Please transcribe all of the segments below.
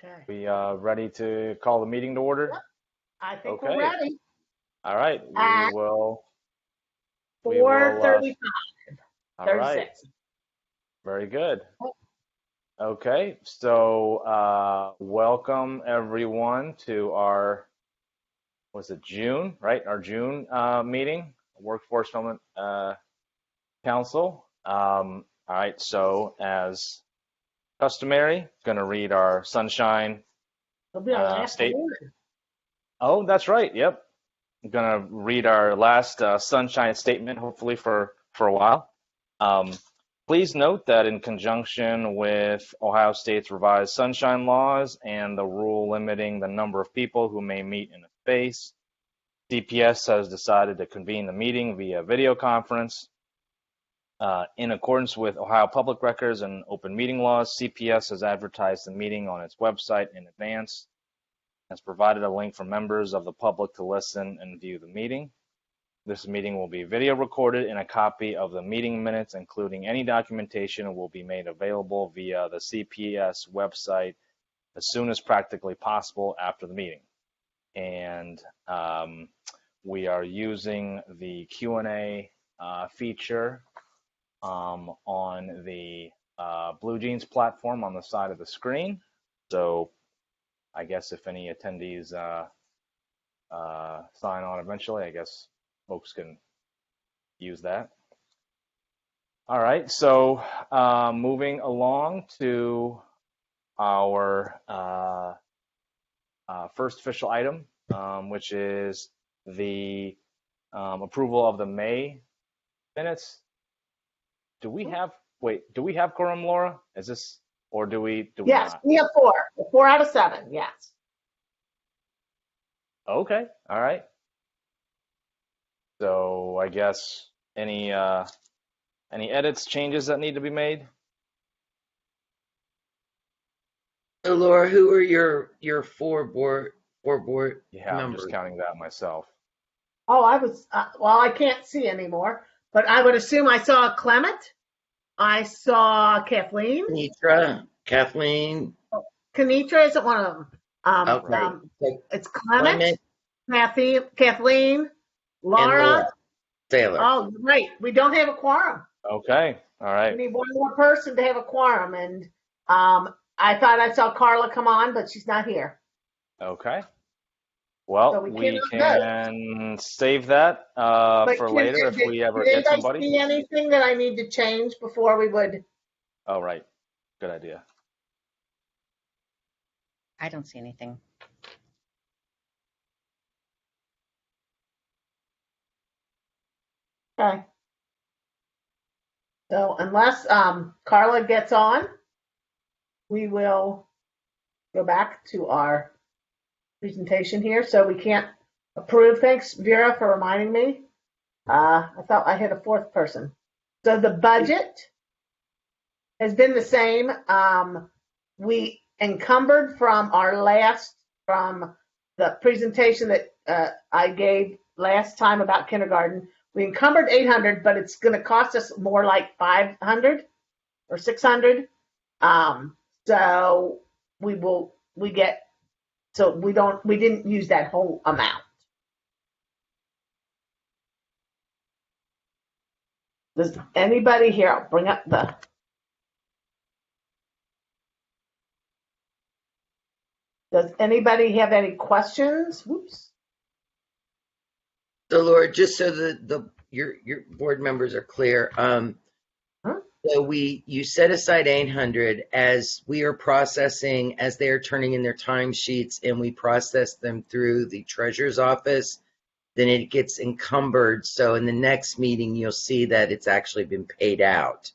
Okay. We ready to call the meeting to order? I think we're Okay. ready. All right. At We will. 4:35, All right. 36. Very good. Okay. So welcome everyone to our, was it June, right? Our June meeting, Workforce Development Council. All right. So as customary, going to read our sunshine It'll be our last state. one. Oh, that's right. Yep. I'm gonna read our last sunshine statement, hopefully for a while. Please note that in conjunction with Ohio State's revised sunshine laws and the rule limiting the number of people who may meet in a space, CPS has decided to convene the meeting via video conference. In accordance with Ohio Public Records and open meeting laws, CPS has advertised the meeting on its website in advance, has provided a link for members of the public to listen and view the meeting. This meeting will be video recorded, and a copy of the meeting minutes, including any documentation, will be made available via the CPS website as soon as practically possible after the meeting. And we are using the Q&A feature on the Blue Jeans platform on the side of the screen. So I guess if any attendees sign on eventually, I guess folks can use that. All right, so moving along to our first official item, which is the approval of the May minutes. Do we have quorum, Laura? Is this, or do we Yes, not? we have 4. 4 out of 7, yes. Okay, all right. So I guess any edits, changes that need to be made? So Laura, who are your four board Yeah, I'm members? just counting that myself. Oh, I was, well, I can't see anymore, but I would assume I saw Clement. I saw Kathleen. Kathleen. Kenitra isn't one of them. Okay. It's Clement, Kathleen, Laura. And Taylor. Oh, right. We don't have a quorum. Okay, all right. We need one more person to have a quorum, and I thought I saw Carla come on, but she's not here. Okay. Well, So we can save that for later if we ever get somebody. See anything that I need to change before we would? Oh, right. Good idea. I don't see anything. Okay. So unless Carla gets on, we will go back to our presentation here. So we can't approve. Thanks, Vera, for reminding me. I thought I had a 4th person. So the budget has been the same. We encumbered from the presentation that I gave last time about kindergarten. We encumbered 800, but it's going to cost us more like 500 or 600. So we didn't use that whole amount. Does anybody here, I'll bring up does anybody have any questions? Whoops. So Laura, just so that your board members are clear, so you set aside 800 as we are processing, as they are turning in their timesheets, and we process them through the treasurer's office. Then it gets encumbered. So in the next meeting, you'll see that it's actually been paid out.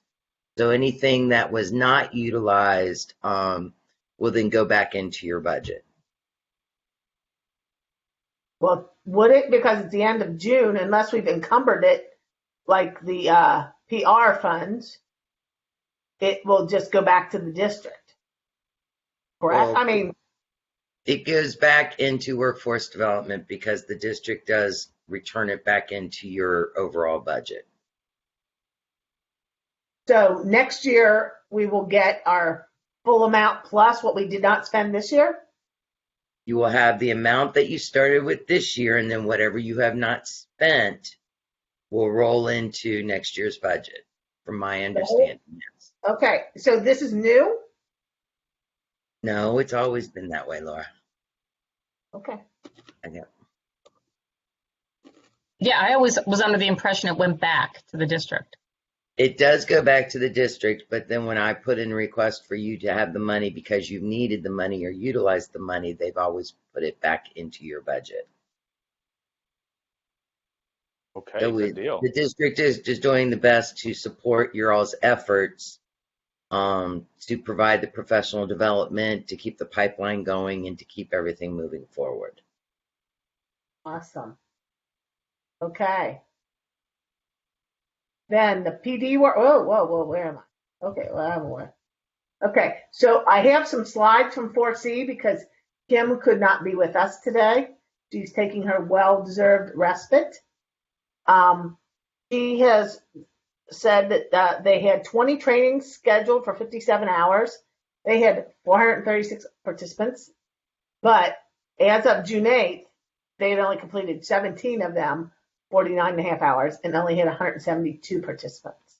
So anything that was not utilized will then go back into your budget. Well, would it? Because it's the end of June, unless we've encumbered it, like the PR funds, it will just go back to the district. Correct? Well, I mean, it goes back into workforce development because the district does return it back into your overall budget. So next year we will get our full amount plus what we did not spend this year? You will have the amount that you started with this year, and then whatever you have not spent will roll into next year's budget, from my understanding. Yes. Okay, so this is new? No, it's always been that way, Laura. Okay. Okay. Yeah, I always was under the impression it went back to the district. It does go back to the district, but then when I put in a request for you to have the money because you needed the money or utilized the money, they've always put it back into your budget. Okay, So good deal. the district is just doing the best to support your all's efforts to provide the professional development, to keep the pipeline going, and to keep everything moving forward. Awesome. Okay. Then the PD work. Whoa, where am I? Okay, well, I'm aware. Okay, so I have some slides from 4C because Kim could not be with us today. She's taking her well-deserved respite. She has said that they had 20 trainings scheduled for 57 hours. They had 436 participants, but as of June 8th, they had only completed 17 of them, 49 and a half hours, and only had 172 participants.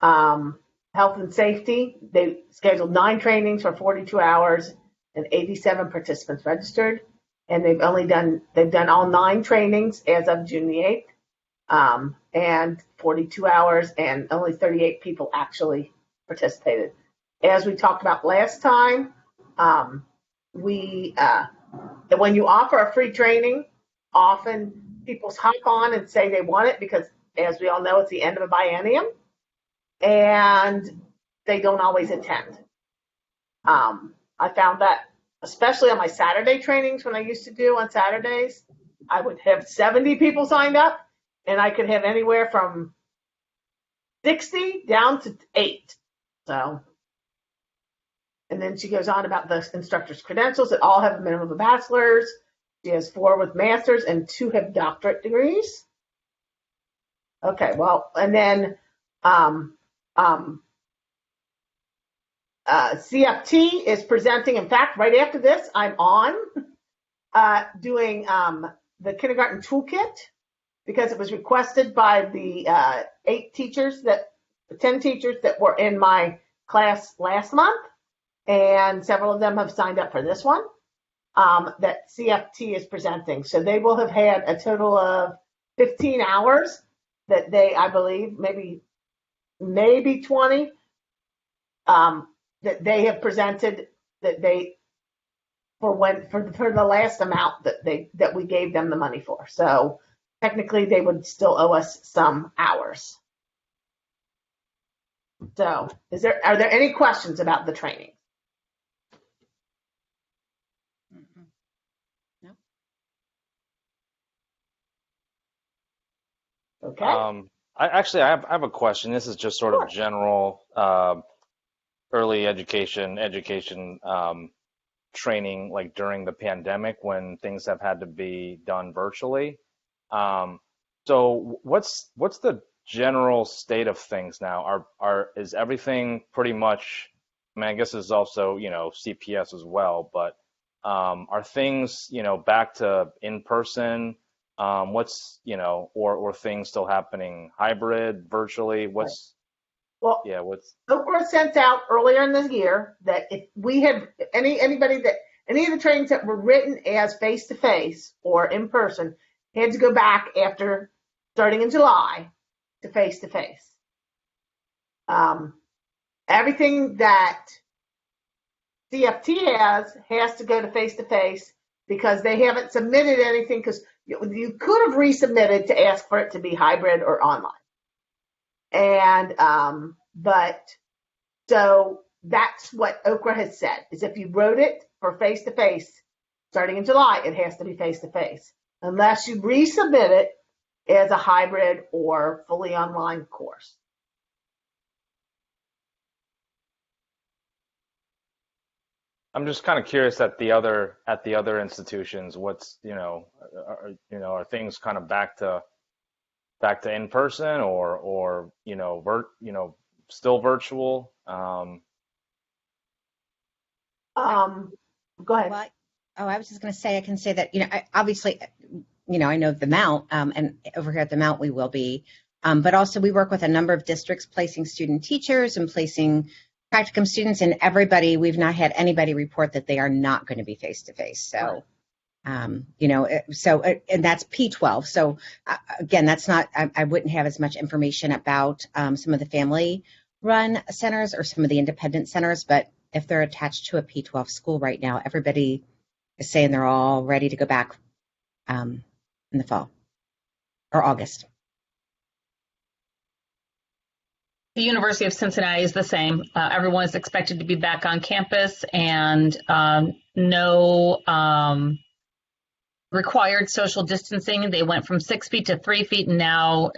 Health and safety, they scheduled 9 trainings for 42 hours and 87 participants registered. And they've done all 9 trainings as of June the 8th, and 42 hours, and only 38 people actually participated. As we talked about last time, when you offer a free training, often people hop on and say they want it because, as we all know, it's the end of a biennium, and they don't always attend. I found that, especially on my Saturday trainings when I used to do on Saturdays, I would have 70 people signed up, and I could have anywhere from 60 down to 8. So, and then she goes on about the instructor's credentials that all have a minimum of a bachelor's. She has 4 with master's and 2 have doctorate degrees. Okay, well, and then CFT is presenting. In fact, right after this, I'm on doing the kindergarten toolkit because it was requested by the 10 teachers that were in my class last month, and several of them have signed up for this one that CFT is presenting. So they will have had a total of 15 hours that they, I believe, maybe 20, that they have presented that they for the last amount that we gave them the money for. So technically they would still owe us some hours. So are there any questions about the training? No. Okay. I have a question. This is just sort of general early education training, like during the pandemic when things have had to be done virtually. So what's the general state of things now? Is everything pretty much? I mean, I guess it's also CPS as well, but are things back to in person? Or things still happening hybrid, virtually? What's Okra sent out earlier in the year that if we had any of the trainings that were written as face to face or in person had to go back after starting in July to face to face. Everything that CFT has to go to face because they haven't submitted anything, because you could have resubmitted to ask for it to be hybrid or online. And so that's what Okra has said, is if you wrote it for face to face starting in July, it has to be face to face unless you resubmit it as a hybrid or fully online course. I'm just kind of curious at the other institutions. What's are things kind of back to in person or still virtual? Go ahead. Well, I was just going to say, I can say that, obviously, I know the Mount, and over here at the Mount we will be, but also we work with a number of districts placing student teachers and placing practicum students, and we've not had anybody report that they are not going to be face-to-face. So, and that's P12. So again, that's not, I wouldn't have as much information about some of the family run centers or some of the independent centers, but if they're attached to a P12 school right now, everybody is saying they're all ready to go back in the fall or August. The University of Cincinnati is the same. Everyone is expected to be back on campus, and no required social distancing. They went from 6 feet to 3 feet, and now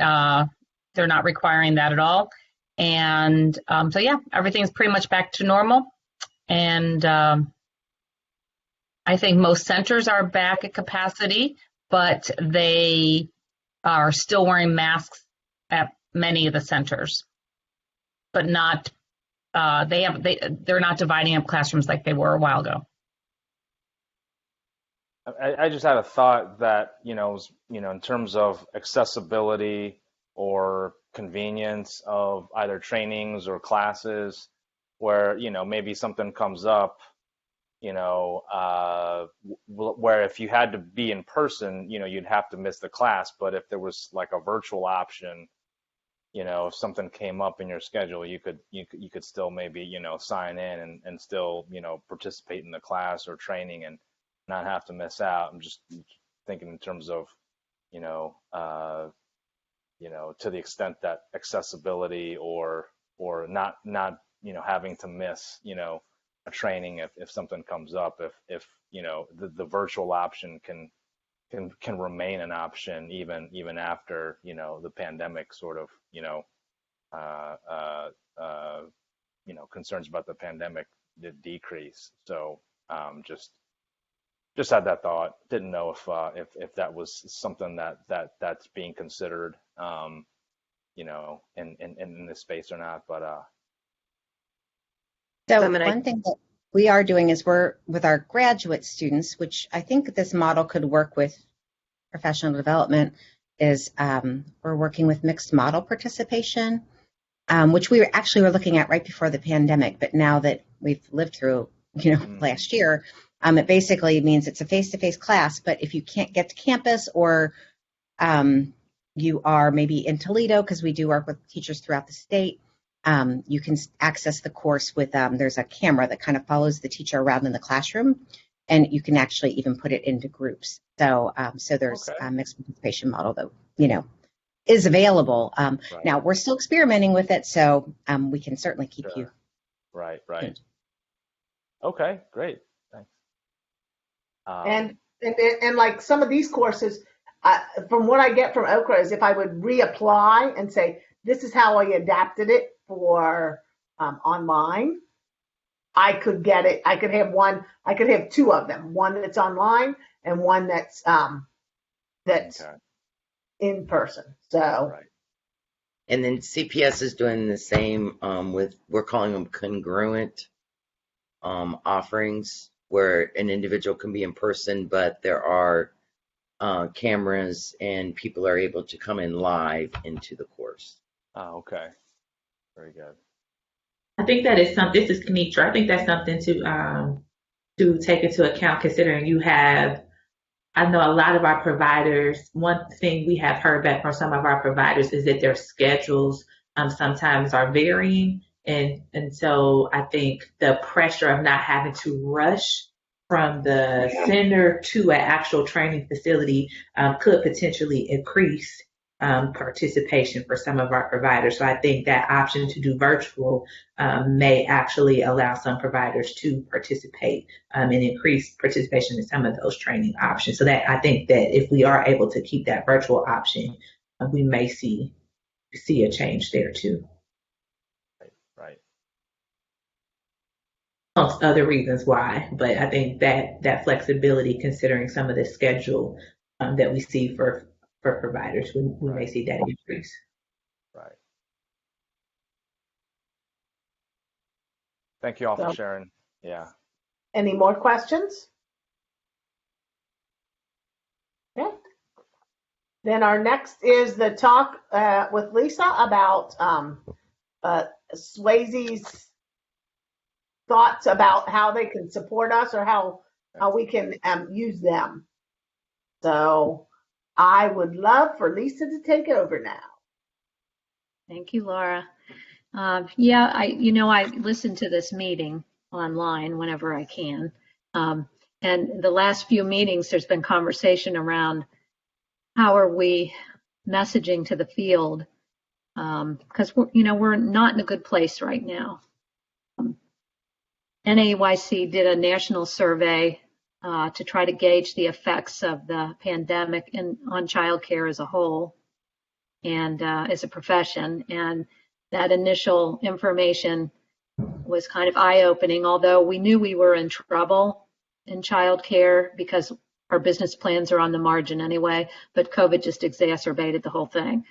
they're not requiring that at all. And so, yeah, everything's pretty much back to normal. And I think most centers are back at capacity, but they are still wearing masks at many of the centers, but not they're not dividing up classrooms like they were a while ago. I just had a thought that, in terms of accessibility or convenience of either trainings or classes where, maybe something comes up, where if you had to be in person, you'd have to miss the class. But if there was like a virtual option, if something came up in your schedule, you could still maybe, sign in and still, participate in the class or training and not have to miss out. I'm just thinking in terms of, to the extent that accessibility or not, having to miss, a training if something comes up, if the virtual option can remain an option even after, the pandemic sort of, concerns about the pandemic did decrease. So just had that thought. Didn't know if that was something that's being considered, in this space or not. But so one thing that we are doing is we're with our graduate students, which I think this model could work with professional development, is we're working with mixed model participation, which we were looking at right before the pandemic, but now that we've lived through, last year, it basically means it's a face-to-face class, but if you can't get to campus or you are maybe in Toledo, because we do work with teachers throughout the state, you can access the course with, there's a camera that kind of follows the teacher around in the classroom, and you can actually even put it into groups. So there's a mixed participation model that, is available. Right. Now, we're still experimenting with it, so we can certainly keep you. Right. Okay, great. Thanks. And like some of these courses, from what I get from Okra is if I would reapply and say, this is how I adapted it for online, I could get it. I could have two of them, one that's online and one that's in person. So. Right. And then CPS is doing the same we're calling them congruent offerings, where an individual can be in person, but there are cameras and people are able to come in live into the course. Oh, okay. Very good. I think that is something. This is Kenitra. I think that's something to take into account, considering you have. I know a lot of our providers. One thing we have heard back from some of our providers is that their schedules sometimes are varying, and so I think the pressure of not having to rush from the center to an actual training facility could potentially increase participation for some of our providers. So I think that option to do virtual may actually allow some providers to participate and increase participation in some of those training options. So that I think that if we are able to keep that virtual option, we may see a change there too. Right. Amongst other reasons why, but I think that flexibility, considering some of the schedule that we see for providers, we may see that increase. Right. Thank you all for sharing. Yeah. Any more questions? Okay. Then our next is the talk with Lisa about Swayze's thoughts about how they can support us or how we can use them. So I would love for Lisa to take over now. Thank you, Laura. Yeah, I listen to this meeting online whenever I can. And the last few meetings, there's been conversation around how are we messaging to the field, because we're not in a good place right now. NAEYC did a national survey to try to gauge the effects of the pandemic on childcare as a whole and as a profession. And that initial information was kind of eye-opening, although we knew we were in trouble in childcare because our business plans are on the margin anyway, but COVID just exacerbated the whole thing.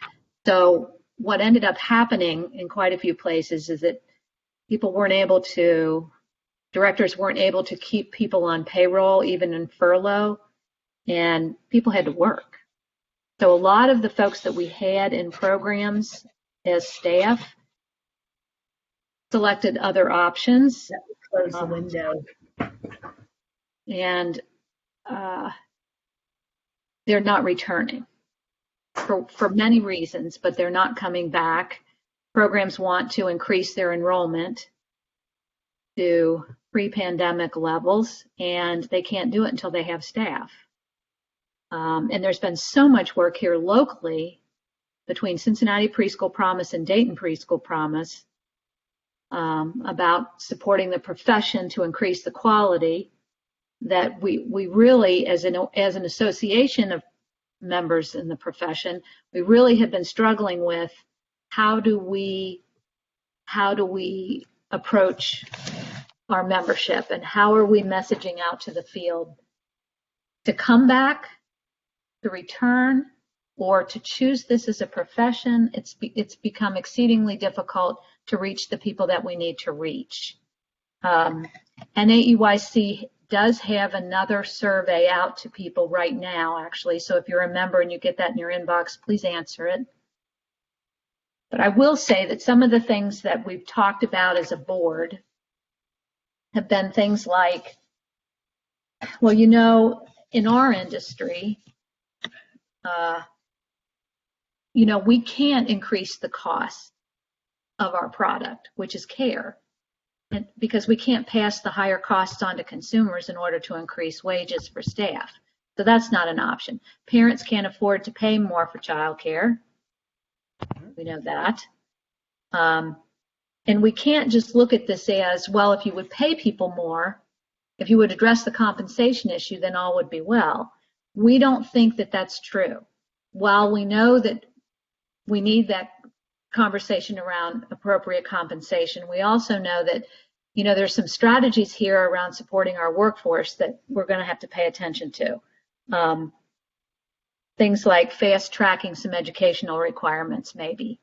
So what ended up happening in quite a few places is that directors weren't able to keep people on payroll, even in furlough, and people had to work. So a lot of the folks that we had in programs as staff selected other options. Close the window. And they're not returning for many reasons, but they're not coming back. Programs want to increase their enrollment to pre-pandemic levels, and they can't do it until they have staff. And there's been so much work here locally between Cincinnati Preschool Promise and Dayton Preschool Promise about supporting the profession to increase the quality, that we really, as an association of members in the profession, we really have been struggling with how do we approach our membership, and how are we messaging out to the field to come back, to return, or to choose this as a profession. It's become exceedingly difficult to reach the people that we need to reach. NAEYC does have another survey out to people right now, actually. So if you're a member and you get that in your inbox, please answer it. But I will say that some of the things that we've talked about as a board have been things like, well, in our industry, we can't increase the cost of our product, which is care, and because we can't pass the higher costs on to consumers in order to increase wages for staff. So that's not an option. Parents can't afford to pay more for childcare. We know that. And we can't just look at this as, well, if you would pay people more, if you would address the compensation issue, then all would be well. We don't think that that's true. While we know that we need that conversation around appropriate compensation, we also know that, there's some strategies here around supporting our workforce that we're going to have to pay attention to. Things like fast tracking some educational requirements, maybe.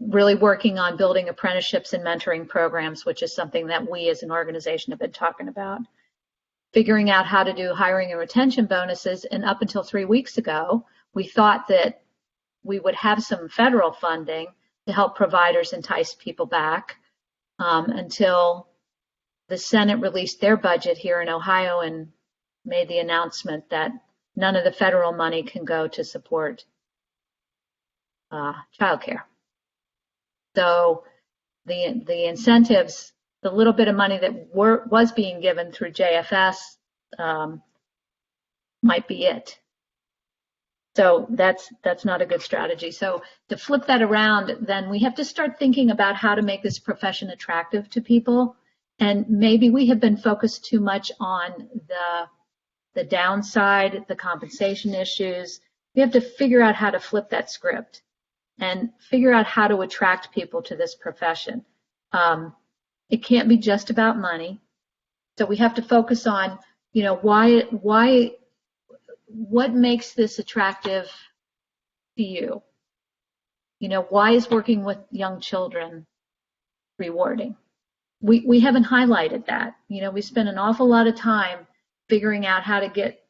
Really working on building apprenticeships and mentoring programs, which is something that we as an organization have been talking about. Figuring out how to do hiring and retention bonuses, and up until 3 weeks ago, we thought that we would have some federal funding to help providers entice people back until the Senate released their budget here in Ohio and made the announcement that none of the federal money can go to support childcare. So the incentives, the little bit of money that was being given through JFS might be it. So that's not a good strategy. So to flip that around, then we have to start thinking about how to make this profession attractive to people. And maybe we have been focused too much on the downside, the compensation issues. We have to figure out how to flip that script and figure out how to attract people to this profession. It can't be just about money. So we have to focus on, what makes this attractive to you? Why is working with young children rewarding? we haven't highlighted that. You know, we spend an awful lot of time figuring out how to get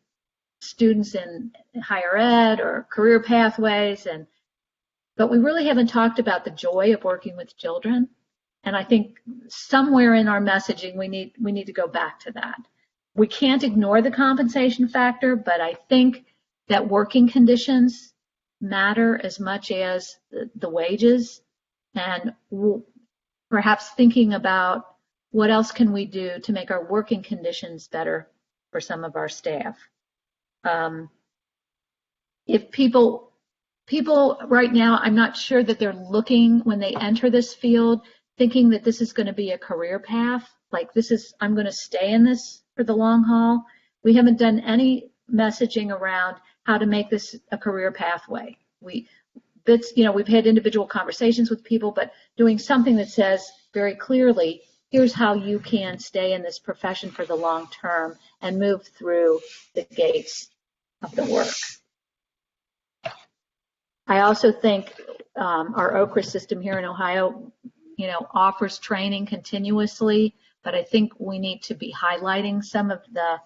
students in higher ed or career pathways, but we really haven't talked about the joy of working with children. And I think somewhere in our messaging, we need to go back to that. We can't ignore the compensation factor, but I think that working conditions matter as much as the wages, and perhaps thinking about what else can we do to make our working conditions better for some of our staff. If people right now, I'm not sure that they're looking when they enter this field, thinking that this is going to be a career path, like I'm going to stay in this for the long haul. We haven't done any messaging around how to make this a career pathway. We've had individual conversations with people, but doing something that says very clearly, here's how you can stay in this profession for the long term and move through the gates of the work. I also think our OCRA system here in Ohio, offers training continuously, but I think we need to be highlighting some of the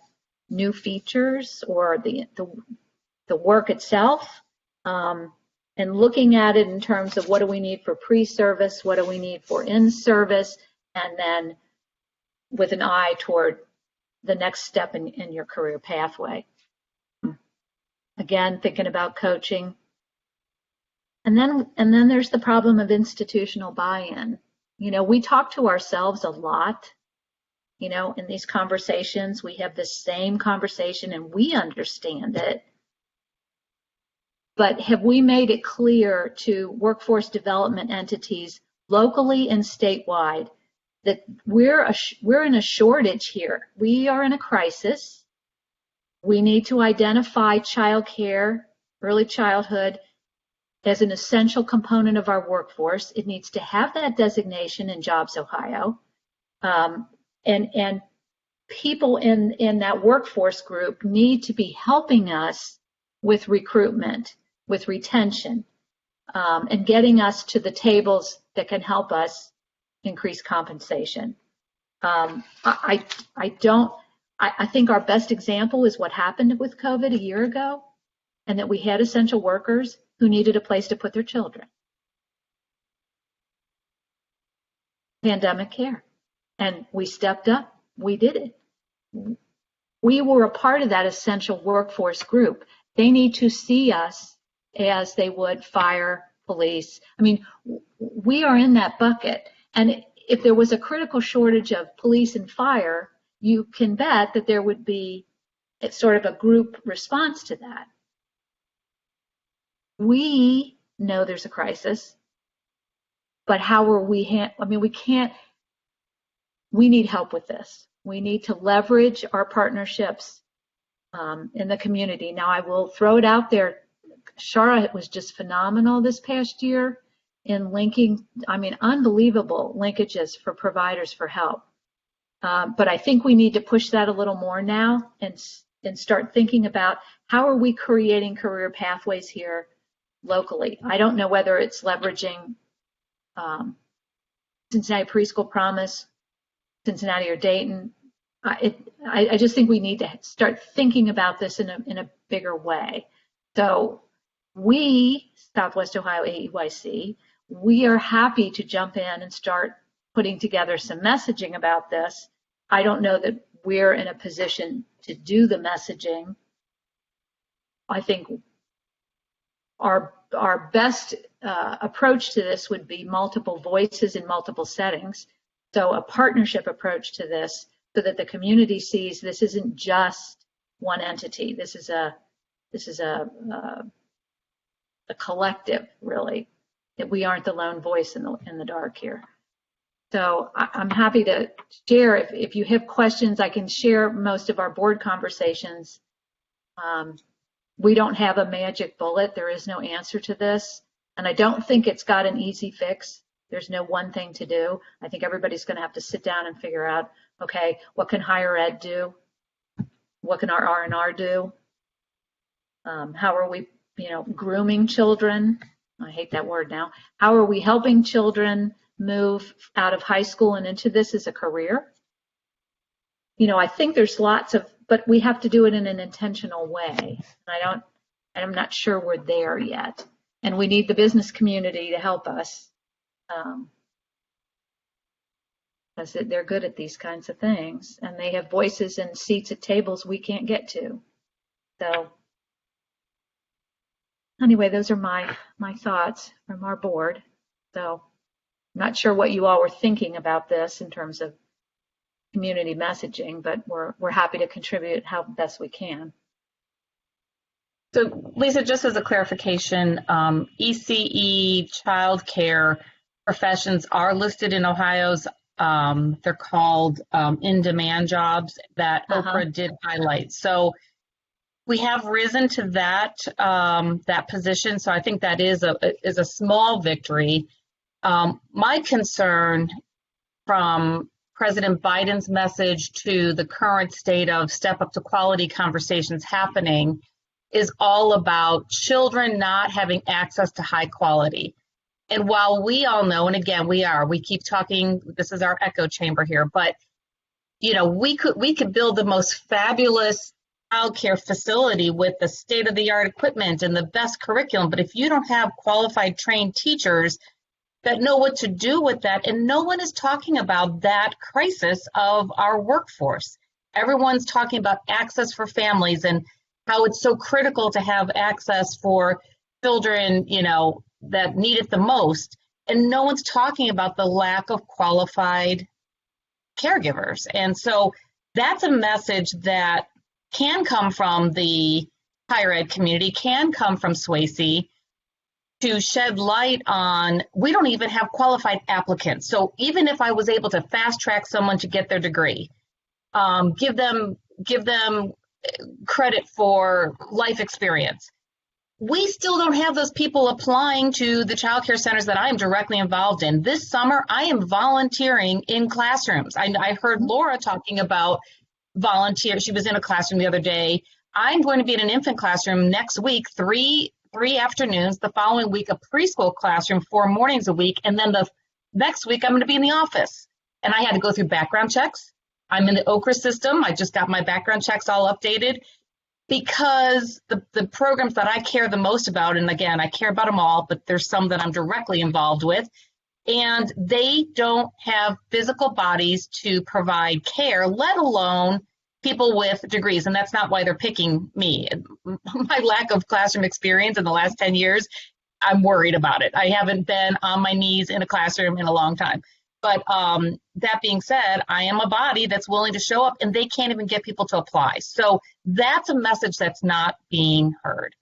new features or the work itself, and looking at it in terms of what do we need for pre-service, what do we need for in-service, and then with an eye toward the next step in your career pathway. Again, thinking about coaching. And then there's the problem of institutional buy-in. We talk to ourselves a lot. In these conversations, we have the same conversation and we understand it. But have we made it clear to workforce development entities locally and statewide that we're in a shortage here? We are in a crisis. We need to identify childcare, early childhood, as an essential component of our workforce. It needs to have that designation in Jobs Ohio. And people in that workforce group need to be helping us with recruitment, with retention, and getting us to the tables that can help us increase compensation. I think our best example is what happened with COVID a year ago, and that we had essential workers who needed a place to put their children. Pandemic care. And we stepped up, we did it. We were a part of that essential workforce group. They need to see us as they would fire, police. I mean, we are in that bucket. And if there was a critical shortage of police and fire, you can bet that there would be sort of a group response to that. We know there's a crisis, but how are we we need help with this. We need to leverage our partnerships in the community. Now, I will throw it out there. Shara was just phenomenal this past year in linking, unbelievable linkages for providers for help. But I think we need to push that a little more now and start thinking about how are we creating career pathways here locally. I don't know whether it's leveraging Cincinnati Preschool Promise, Cincinnati or Dayton. I just think we need to start thinking about this in a bigger way. So we, Southwest Ohio AEYC, we are happy to jump in and start putting together some messaging about this. I don't know that we're in a position to do the messaging. I think our best approach to this would be multiple voices in multiple settings. So a partnership approach to this, so that the community sees this isn't just one entity. This is a collective, really. That we aren't the lone voice in the dark here. So I'm happy to share. If you have questions, I can share most of our board conversations. We don't have a magic bullet. There is no answer to this. And I don't think it's got an easy fix. There's no one thing to do. I think everybody's going to have to sit down and figure out, okay, what can higher ed do? What can our R&R do? How are we, grooming children? I hate that word now. How are we helping children move out of high school and into this as a career. I think there's but we have to do it in an intentional way. I'm not sure we're there yet. And we need the business community to help us. Because they're good at these kinds of things, and they have voices and seats at tables we can't get to. So anyway, those are my thoughts from our board. So I'm not sure what you all were thinking about this in terms of community messaging, but we're happy to contribute how best we can. So Lisa, just as a clarification, ECE childcare professions are listed in Ohio's, they're called in-demand jobs that Oprah did highlight. So we have risen to that position. So I think that is a small victory. My concern from President Biden's message to the current state of step up to quality conversations happening is all about children not having access to high quality. And while we all know, and again, we keep talking, this is our echo chamber here, but we could build the most fabulous childcare facility with the state-of-the-art equipment and the best curriculum, but if you don't have qualified trained teachers that know what to do with that, and no one is talking about that crisis of our workforce. Everyone's talking about access for families and how it's so critical to have access for children, that need it the most. And no one's talking about the lack of qualified caregivers. And so that's a message that can come from the higher ed community, can come from SWACE, to shed light on, we don't even have qualified applicants. So even if I was able to fast track someone to get their degree, give them credit for life experience, we still don't have those people applying to the child care centers that I am directly involved in. This summer, I am volunteering in classrooms. I heard Laura talking about volunteer. She was in a classroom the other day. I'm going to be in an infant classroom next week, three afternoons, the following week a preschool classroom 4 mornings a week, and then the next week I'm going to be in the office. And I had to go through background checks. I'm in the OKRA system. I just got my background checks all updated because the programs that I care the most about, and again, I care about them all, but there's some that I'm directly involved with, and they don't have physical bodies to provide care, let alone people with degrees, and that's not why they're picking me. My lack of classroom experience in the last 10 years, I'm worried about it. I haven't been on my knees in a classroom in a long time. But that being said, I am a body that's willing to show up, and they can't even get people to apply. So that's a message that's not being heard.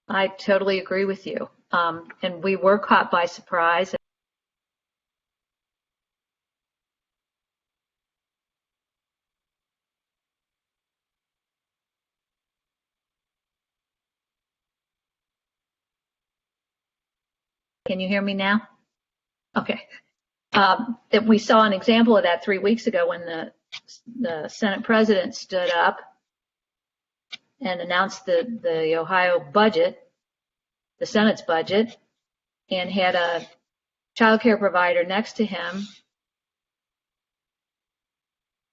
I totally agree with you. And we were caught by surprise. Can you hear me now? Okay. That we saw an example of that 3 weeks ago when the Senate president stood up and announced the Ohio budget, the Senate's budget, and had a child care provider next to him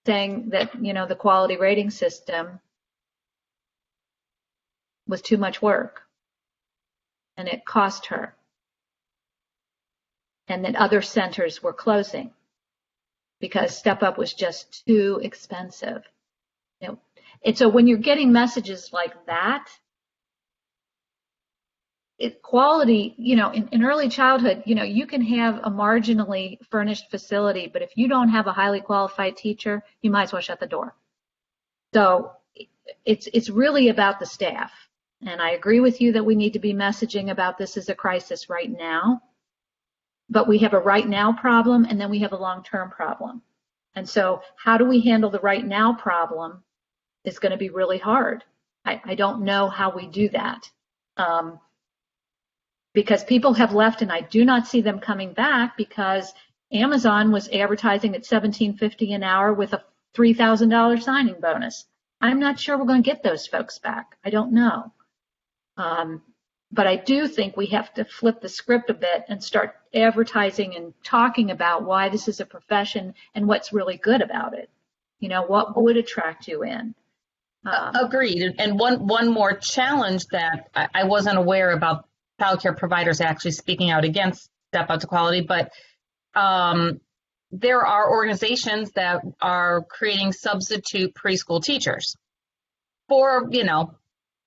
saying that, the quality rating system was too much work and it cost her, and that other centers were closing because Step Up was just too expensive. And so when you're getting messages like that, quality, in early childhood, you can have a marginally furnished facility, but if you don't have a highly qualified teacher, you might as well shut the door. So it's really about the staff. And I agree with you that we need to be messaging about this as a crisis right now. But we have a right now problem, and then we have a long-term problem. And so how do we handle the right now problem is going to be really hard. I don't know how we do that. Because people have left, and I do not see them coming back because Amazon was advertising at $17.50 an hour with a $3,000 signing bonus. I'm not sure we're going to get those folks back. I don't know. But I do think we have to flip the script a bit and start advertising and talking about why this is a profession and what's really good about it. What would attract you in? Agreed. And one more challenge that I wasn't aware about childcare providers actually speaking out against Step Out to Quality, but there are organizations that are creating substitute preschool teachers for,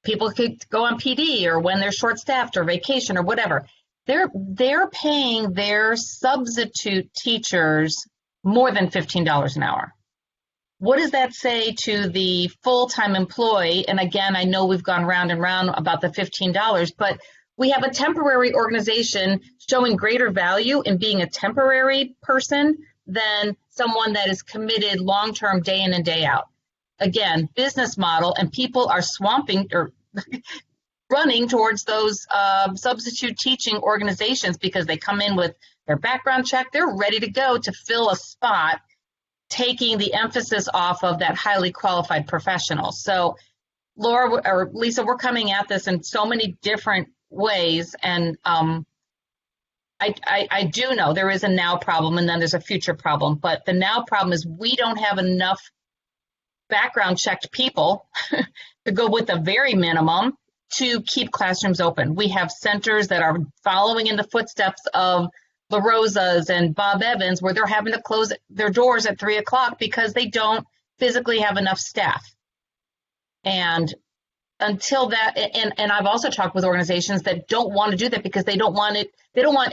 people could go on PD or when they're short-staffed or vacation or whatever. They're paying their substitute teachers more than $15 an hour. What does that say to the full-time employee? And again, I know we've gone round and round about the $15, but we have a temporary organization showing greater value in being a temporary person than someone that is committed long-term day in and day out. Again, business model, and people are swamping or running towards those substitute teaching organizations because they come in with their background check. They're ready to go to fill a spot, taking the emphasis off of that highly qualified professional. So Laura or Lisa, we're coming at this in so many different ways. And I do know there is a now problem and then there's a future problem. But the now problem is we don't have enough background checked people to go with the very minimum to keep classrooms open. We have centers that are following in the footsteps of La Rosa's and Bob Evans, where they're having to close their doors at 3:00 because they don't physically have enough staff. And until that, and I've also talked with organizations that don't want to do that because they don't want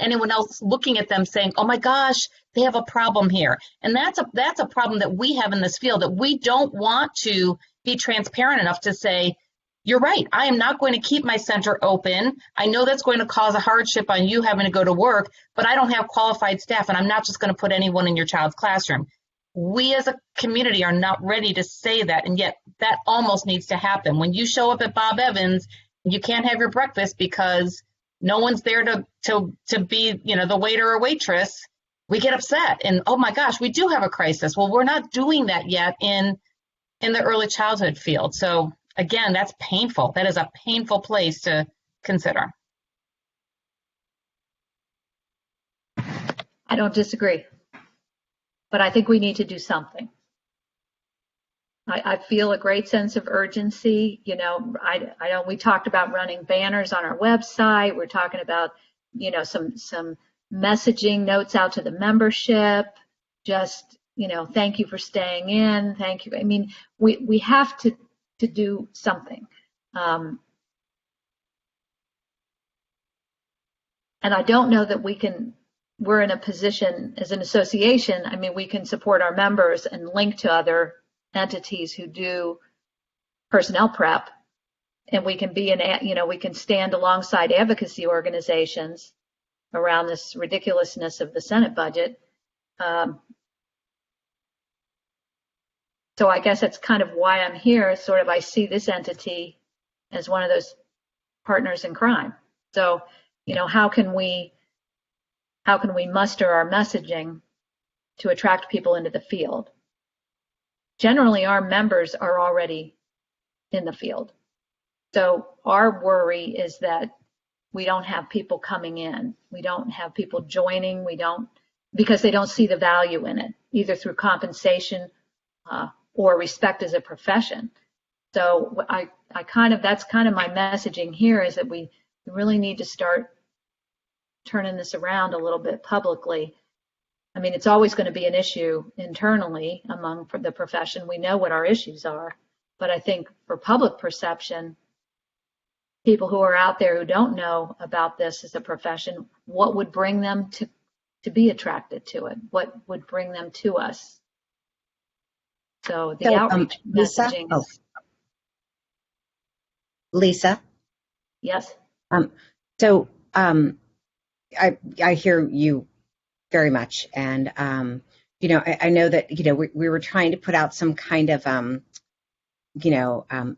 anyone else looking at them saying, oh my gosh, they have a problem here. And that's a problem that we have in this field, that we don't want to be transparent enough to say, you're right, I am not going to keep my center open. I know that's going to cause a hardship on you having to go to work, but I don't have qualified staff and I'm not just going to put anyone in your child's classroom. We as a community are not ready to say that, and yet that almost needs to happen. When you show up at Bob Evans, you can't have your breakfast because no one's there to be, the waiter or waitress. We get upset and, oh my gosh, we do have a crisis. Well, we're not doing that yet in the early childhood field. So again, that's painful. That is a painful place to consider. I don't disagree, but I think we need to do something. I feel a great sense of urgency. I know we talked about running banners on our website. We're talking about, some messaging notes out to the membership. Just, thank you for staying in. Thank you. I mean, we have to do something. And I don't know that we're in a position as an association. I mean, we can support our members and link to other entities who do personnel prep, and we can we can stand alongside advocacy organizations around this ridiculousness of the Senate budget. So I guess that's kind of why I'm here. Sort of, I see this entity as one of those partners in crime. So, how can we muster our messaging to attract people into the field? Generally, our members are already in the field. So our worry is that we don't have people coming in. We don't have people joining. Because they don't see the value in it, either through compensation or respect as a profession. So that's kind of my messaging here, is that we really need to start turning this around a little bit publicly. I mean, it's always going to be an issue internally among the profession. We know what our issues are, but I think for public perception, people who are out there who don't know about this as a profession, what would bring them to be attracted to it? What would bring them to us? So the outreach messaging. Lisa? Yes. I hear you very much. And, I know that, we were trying to put out some kind of,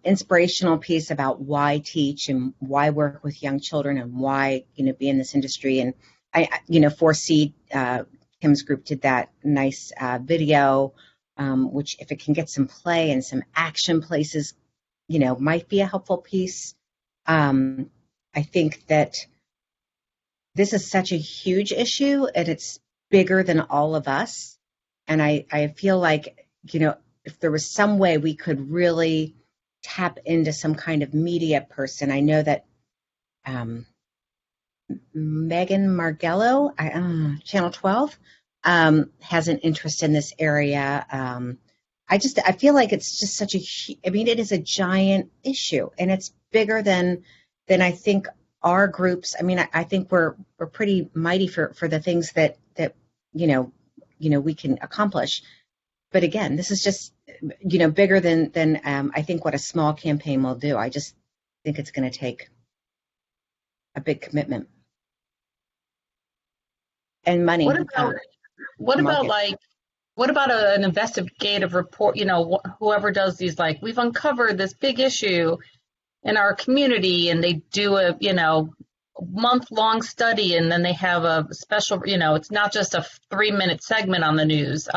inspirational piece about why teach and why work with young children and why, be in this industry. And Foreseed, Kim's group did that nice video, which if it can get some play and some action places, might be a helpful piece. I think that this is such a huge issue and it's bigger than all of us. And I feel like, if there was some way we could really tap into some kind of media person. I know that Megan Margello, Channel 12, has an interest in this area. I feel like it's just such it is a giant issue, and it's bigger than I think our groups. I think we're pretty mighty for the things that we can accomplish. But again, this is just bigger than I think what a small campaign will do. I just think it's going to take a big commitment and money. What about an investigative report? Whoever does these, like, we've uncovered this big issue in our community, and they do a month-long study, and then they have a special. It's not just a 3-minute segment on the news.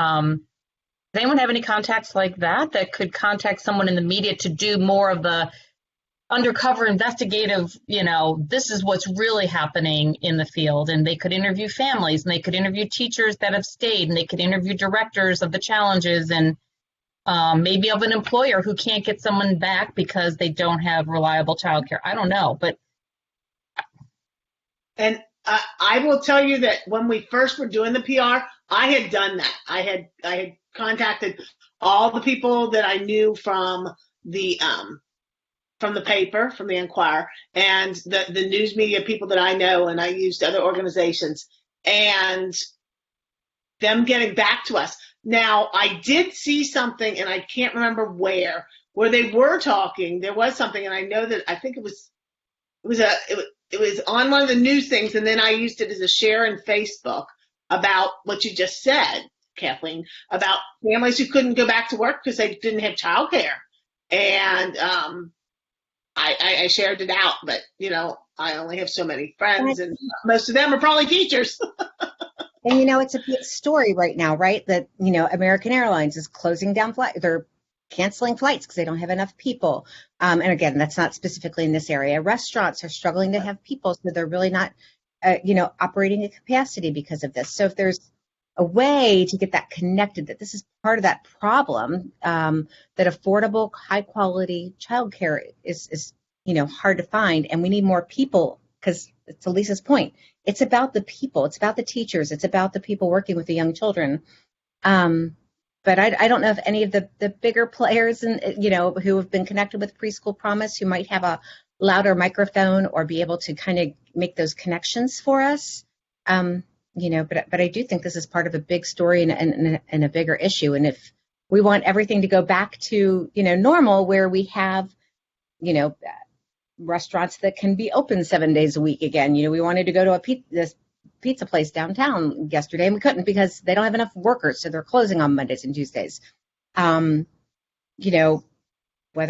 Does anyone have any contacts like that could contact someone in the media to do more of the undercover investigative, this is what's really happening in the field, and they could interview families, and they could interview teachers that have stayed, and they could interview directors of the challenges, and maybe of an employer who can't get someone back because they don't have reliable childcare. I don't know, but. And I will tell you that when we first were doing the PR, I had done that. I had contacted all the people that I knew from the paper, from the Enquirer, and the news media people that I know, and I used other organizations, and them getting back to us. Now, I did see something, and I can't remember where they were talking. There was something, and I know that I think it was on one of the news things, and then I used it as a share in Facebook about what you just said, Kathleen, about families who couldn't go back to work because they didn't have childcare. And I shared it out, but I only have so many friends, and most of them are probably teachers. And it's a big story right now, right? That American Airlines is closing down flights. They're canceling flights because they don't have enough people. And again, that's not specifically in this area. Restaurants are struggling to have people, so they're really not, operating at capacity because of this. So if there's a way to get that connected, that this is part of that problem, that affordable, high quality childcare is hard to find, and we need more people, because to Lisa's point, it's about the people, it's about the teachers, it's about the people working with the young children. But I don't know if any of the bigger players and who have been connected with Preschool Promise, who might have a louder microphone or be able to kind of make those connections for us. But I do think this is part of a big story and a bigger issue. And if we want everything to go back to normal, where we have restaurants that can be open 7 days a week again. We wanted to go to this pizza place downtown yesterday, and we couldn't because they don't have enough workers, so they're closing on Mondays and Tuesdays. Whether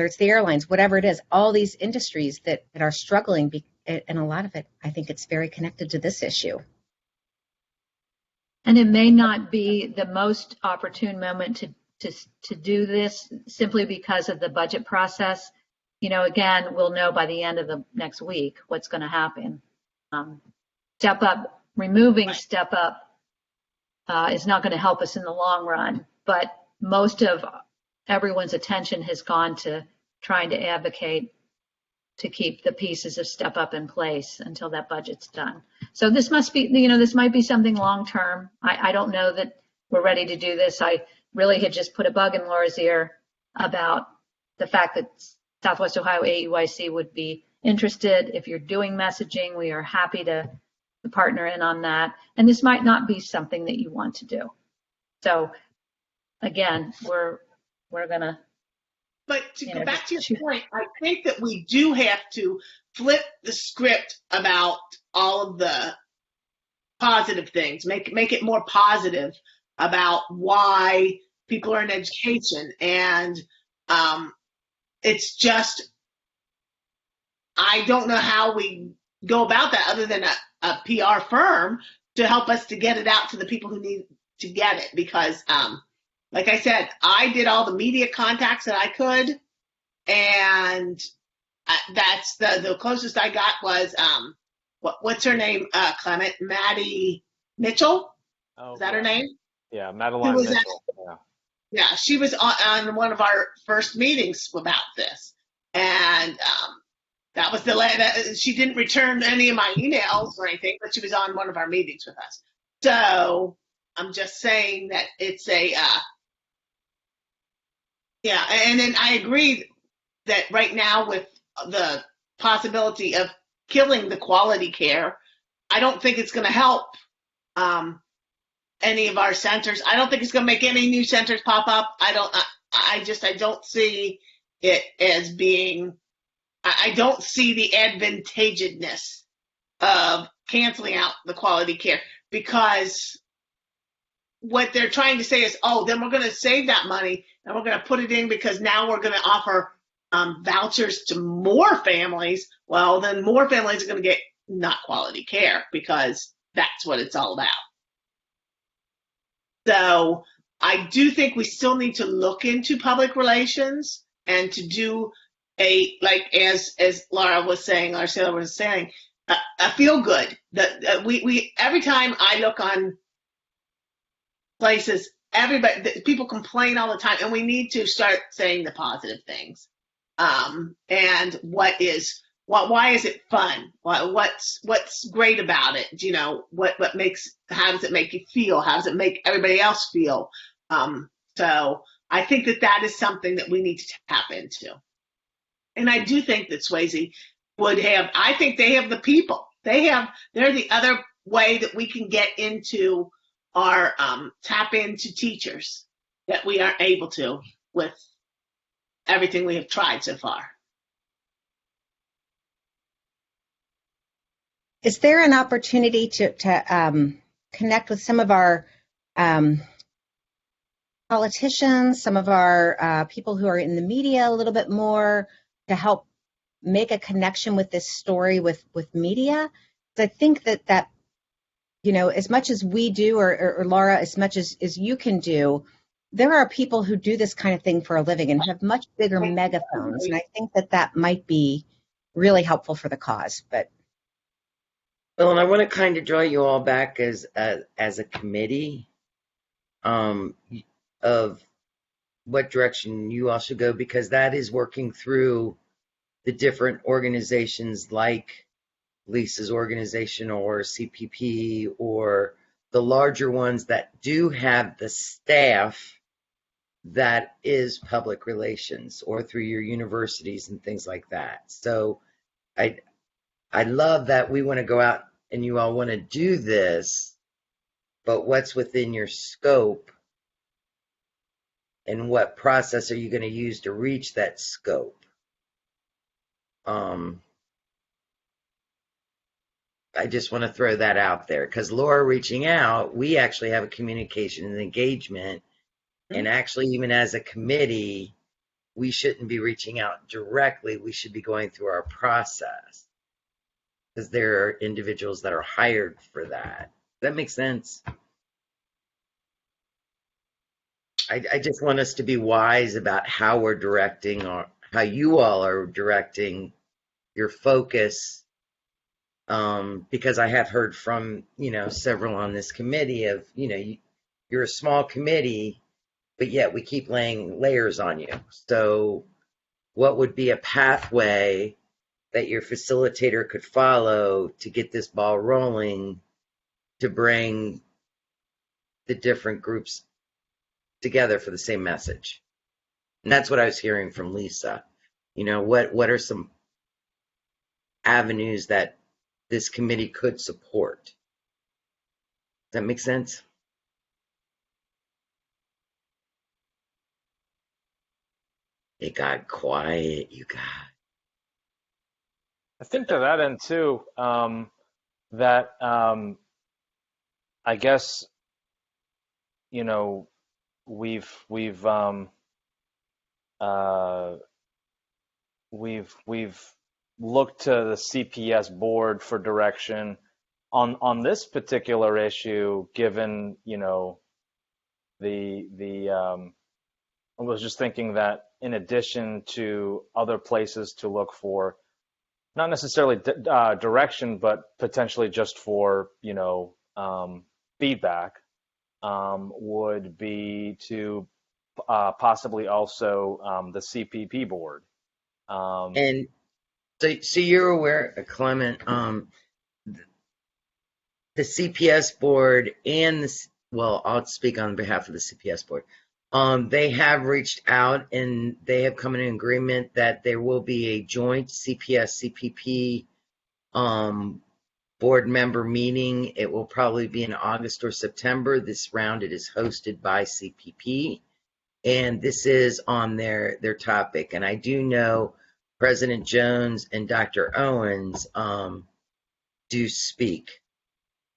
it's the airlines, whatever it is, all these industries that are struggling, and a lot of it, I think it's very connected to this issue. And it may not be the most opportune moment to do this, simply because of the budget process. Again, we'll know by the end of the next week what's going to happen. Step up, removing step up is not going to help us in the long run, but most of everyone's attention has gone to trying to advocate to keep the pieces of step up in place until that budget's done. So this must be, this might be something long term. I don't know that we're ready to do this. I really had just put a bug in Laura's ear about the fact that Southwest Ohio AUIC would be interested. If you're doing messaging, we are happy to partner in on that. And this might not be something that you want to do. So again, we're gonna. But to go back to your point, I think that we do have to flip the script about all of the positive things, make it more positive about why people are in education. And it's just, I don't know how we go about that other than a PR firm to help us to get it out to the people who need to get it. Because like I said, I did all the media contacts that I could, and That's the closest I got was what's her name? Clement Maddie Mitchell. Oh Is that her yeah, name? yeah, Who Madeline was at, Mitchell. Yeah. yeah, she was on one of our first meetings about this, and that was she didn't return any of my emails or anything, but she was on one of our meetings with us. So I'm just saying that it's a yeah, and then I agree that right now with the possibility of killing the quality care, I don't think it's going to help any of our centers. I don't think it's going to make any new centers pop up. I don't see it as being. I don't see the advantageousness of canceling out the quality care, because what they're trying to say is, oh, then we're going to save that money and we're going to put it in because now we're going to offer vouchers to more families. Well, then more families are going to get not quality care, because that's what it's all about. So I do think we still need to look into public relations and to do like as Laura Saylor was saying, a feel good. That we every time I look on places, people complain all the time, and we need to start saying the positive things. And why is it fun? What's great about it? How does it make you feel? How does it make everybody else feel? So I think that is something that we need to tap into. And I do think that Swayze I think they have the people. They're the other way that we can get into our tap into teachers that we aren't able to with everything we have tried so far. Is there an opportunity to connect with some of our politicians, some of our people who are in the media a little bit more, to help make a connection with this story with media? I think that as much as we do, or Laura, as much as you can do, there are people who do this kind of thing for a living and have much bigger megaphones, and I think that might be really helpful for the cause. But well, and I want to kind of draw you all back as a committee of what direction you all should go, because that is working through the different organizations like Lisa's organization or CPP or the larger ones that do have the staff that is public relations, or through your universities and things like that. So I love that we want to go out and you all want to do this, but what's within your scope and what process are you going to use to reach that scope? I just want to throw that out there, because Laura reaching out, we actually have a communication and engagement. And actually, even as a committee, we shouldn't be reaching out directly. We should be going through our process, because there are individuals that are hired for that. Does that make sense? I just want us to be wise about how we're directing, or how you all are directing your focus, because I have heard from several on this committee of you're a small committee, but yet we keep laying layers on you. So what would be a pathway that your facilitator could follow to get this ball rolling, to bring the different groups together for the same message? And that's what I was hearing from Lisa. What are some avenues that this committee could support? Does that make sense? It got quiet, you guys. I think to that end too, that I guess we've looked to the CPS board for direction on this particular issue, given I was just thinking that in addition to other places to look for, not necessarily direction, but potentially just for, feedback, would be to possibly also the CPP board. And so you're aware, Clement, the CPS board and well, I'll speak on behalf of the CPS board. They have reached out and they have come in agreement that there will be a joint CPS CPP board member meeting. It will probably be in August or September. This round it is hosted by CPP, and this is on their topic. And I do know President Jones and Dr. Owens do speak.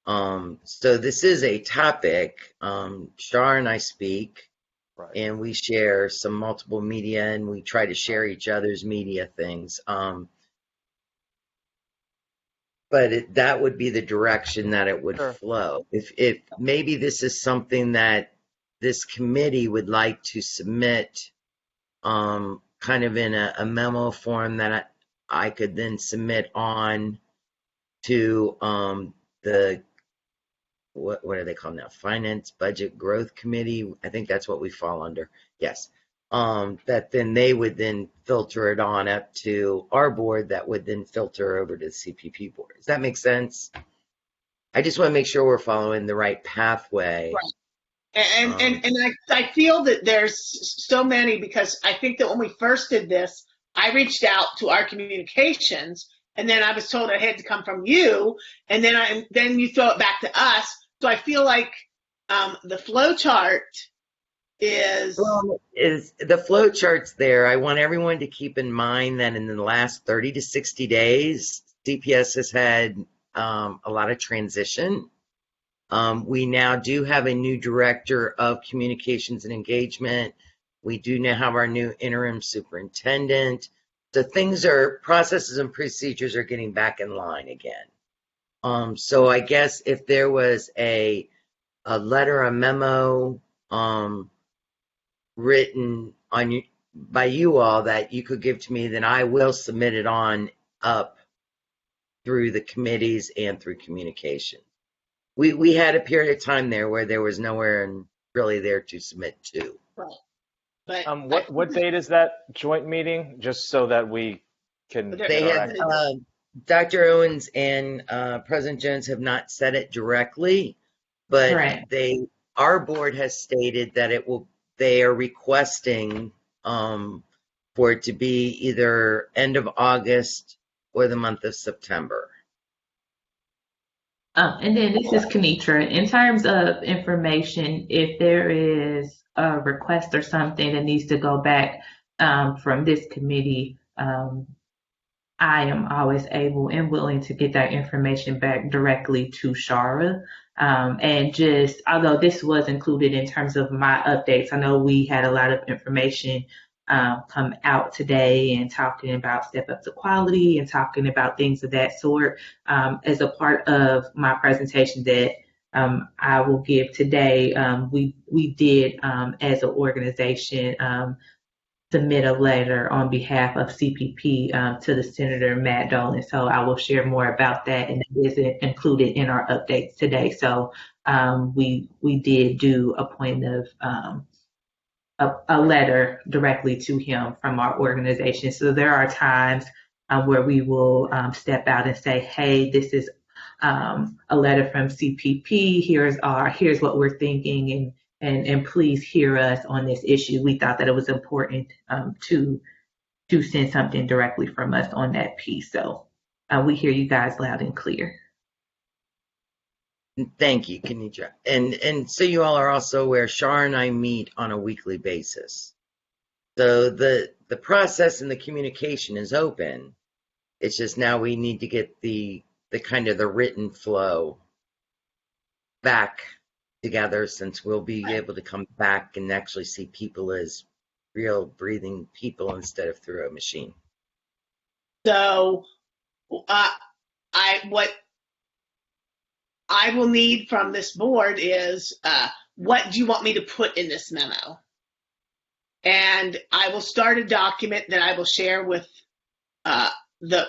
So this is a topic. Shar and I speak, Right. and we share some multiple media, and we try to share each other's media things. But that would be the direction that it would Sure. flow. If maybe this is something that this committee would like to submit, kind of in a memo form that I could then submit on to the what are they called now? Finance Budget Growth Committee. I think that's what we fall under. Yes. That then they would then filter it on up to our board that would then filter over to the CPP board. Does that make sense? I just want to make sure we're following the right pathway. Right. And I feel that there's so many, because I think that when we first did this, I reached out to our communications, and then I was told I had to come from you, and then you throw it back to us. So I feel like the flow chart is the flow chart's there. I want everyone to keep in mind that in the last 30 to 60 days, CPS has had a lot of transition. We now do have a new director of communications and engagement. We do now have our new interim superintendent. So processes and procedures are getting back in line again. So I guess if there was a letter, a memo written on by you all that you could give to me, then I will submit it on up through the committees and through communication. We had a period of time there where there was nowhere really there to submit to. right. But What date is that joint meeting? Just so that we can. They have Dr. Owens and President Jones have not said it directly, but Right. our board has stated that they are requesting for it to be either end of August or the month of September. And then this is Kenitra. In terms of information, if there is a request or something that needs to go back from this committee, I am always able and willing to get that information back directly to Shara. And just, although this was included in terms of my updates, I know we had a lot of information come out today and talking about step up to quality and talking about things of that sort. As a part of my presentation that I will give today, we did as an organization submit a letter on behalf of CPP to the Senator Matt Dolan. So I will share more about that, and it is included in our updates today. So we did do a point of a letter directly to him from our organization. So there are times where we will step out and say, hey, this is a letter from CPP. Here's what we're thinking, and please hear us on this issue. We thought that it was important to send something directly from us on that piece. So we hear you guys loud and clear. Thank you, Kenitra. And so you all are also aware, Shar and I meet on a weekly basis. So the process and the communication is open. It's just now we need to get the kind of the written flow back together, since we'll be able to come back and actually see people as real breathing people instead of through a machine. So what I will need from this board is what do you want me to put in this memo? and I will start a document that I will share with the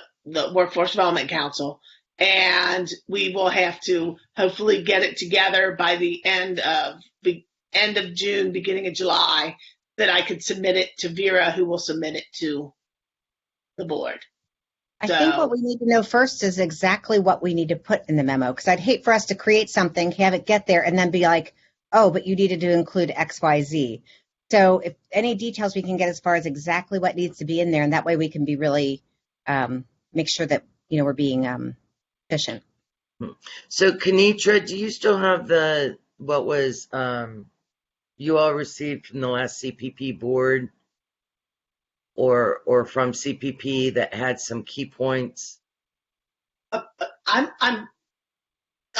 Workforce Development Council, and we will have to hopefully get it together by the end of June, beginning of July, that I could submit it to Vera, who will submit it to the board. I think So- what we need to know first is exactly what we need to put in the memo, because I'd hate for us to create something, have it get there, and then be like, oh, but you needed to include X, Y, Z. So if any details we can get as far as exactly what needs to be in there, and that way we can be really make sure that we're being efficient. So Kenitra, do you still have what was you all received from the last CPP board, or from CPP that had some key points? I'm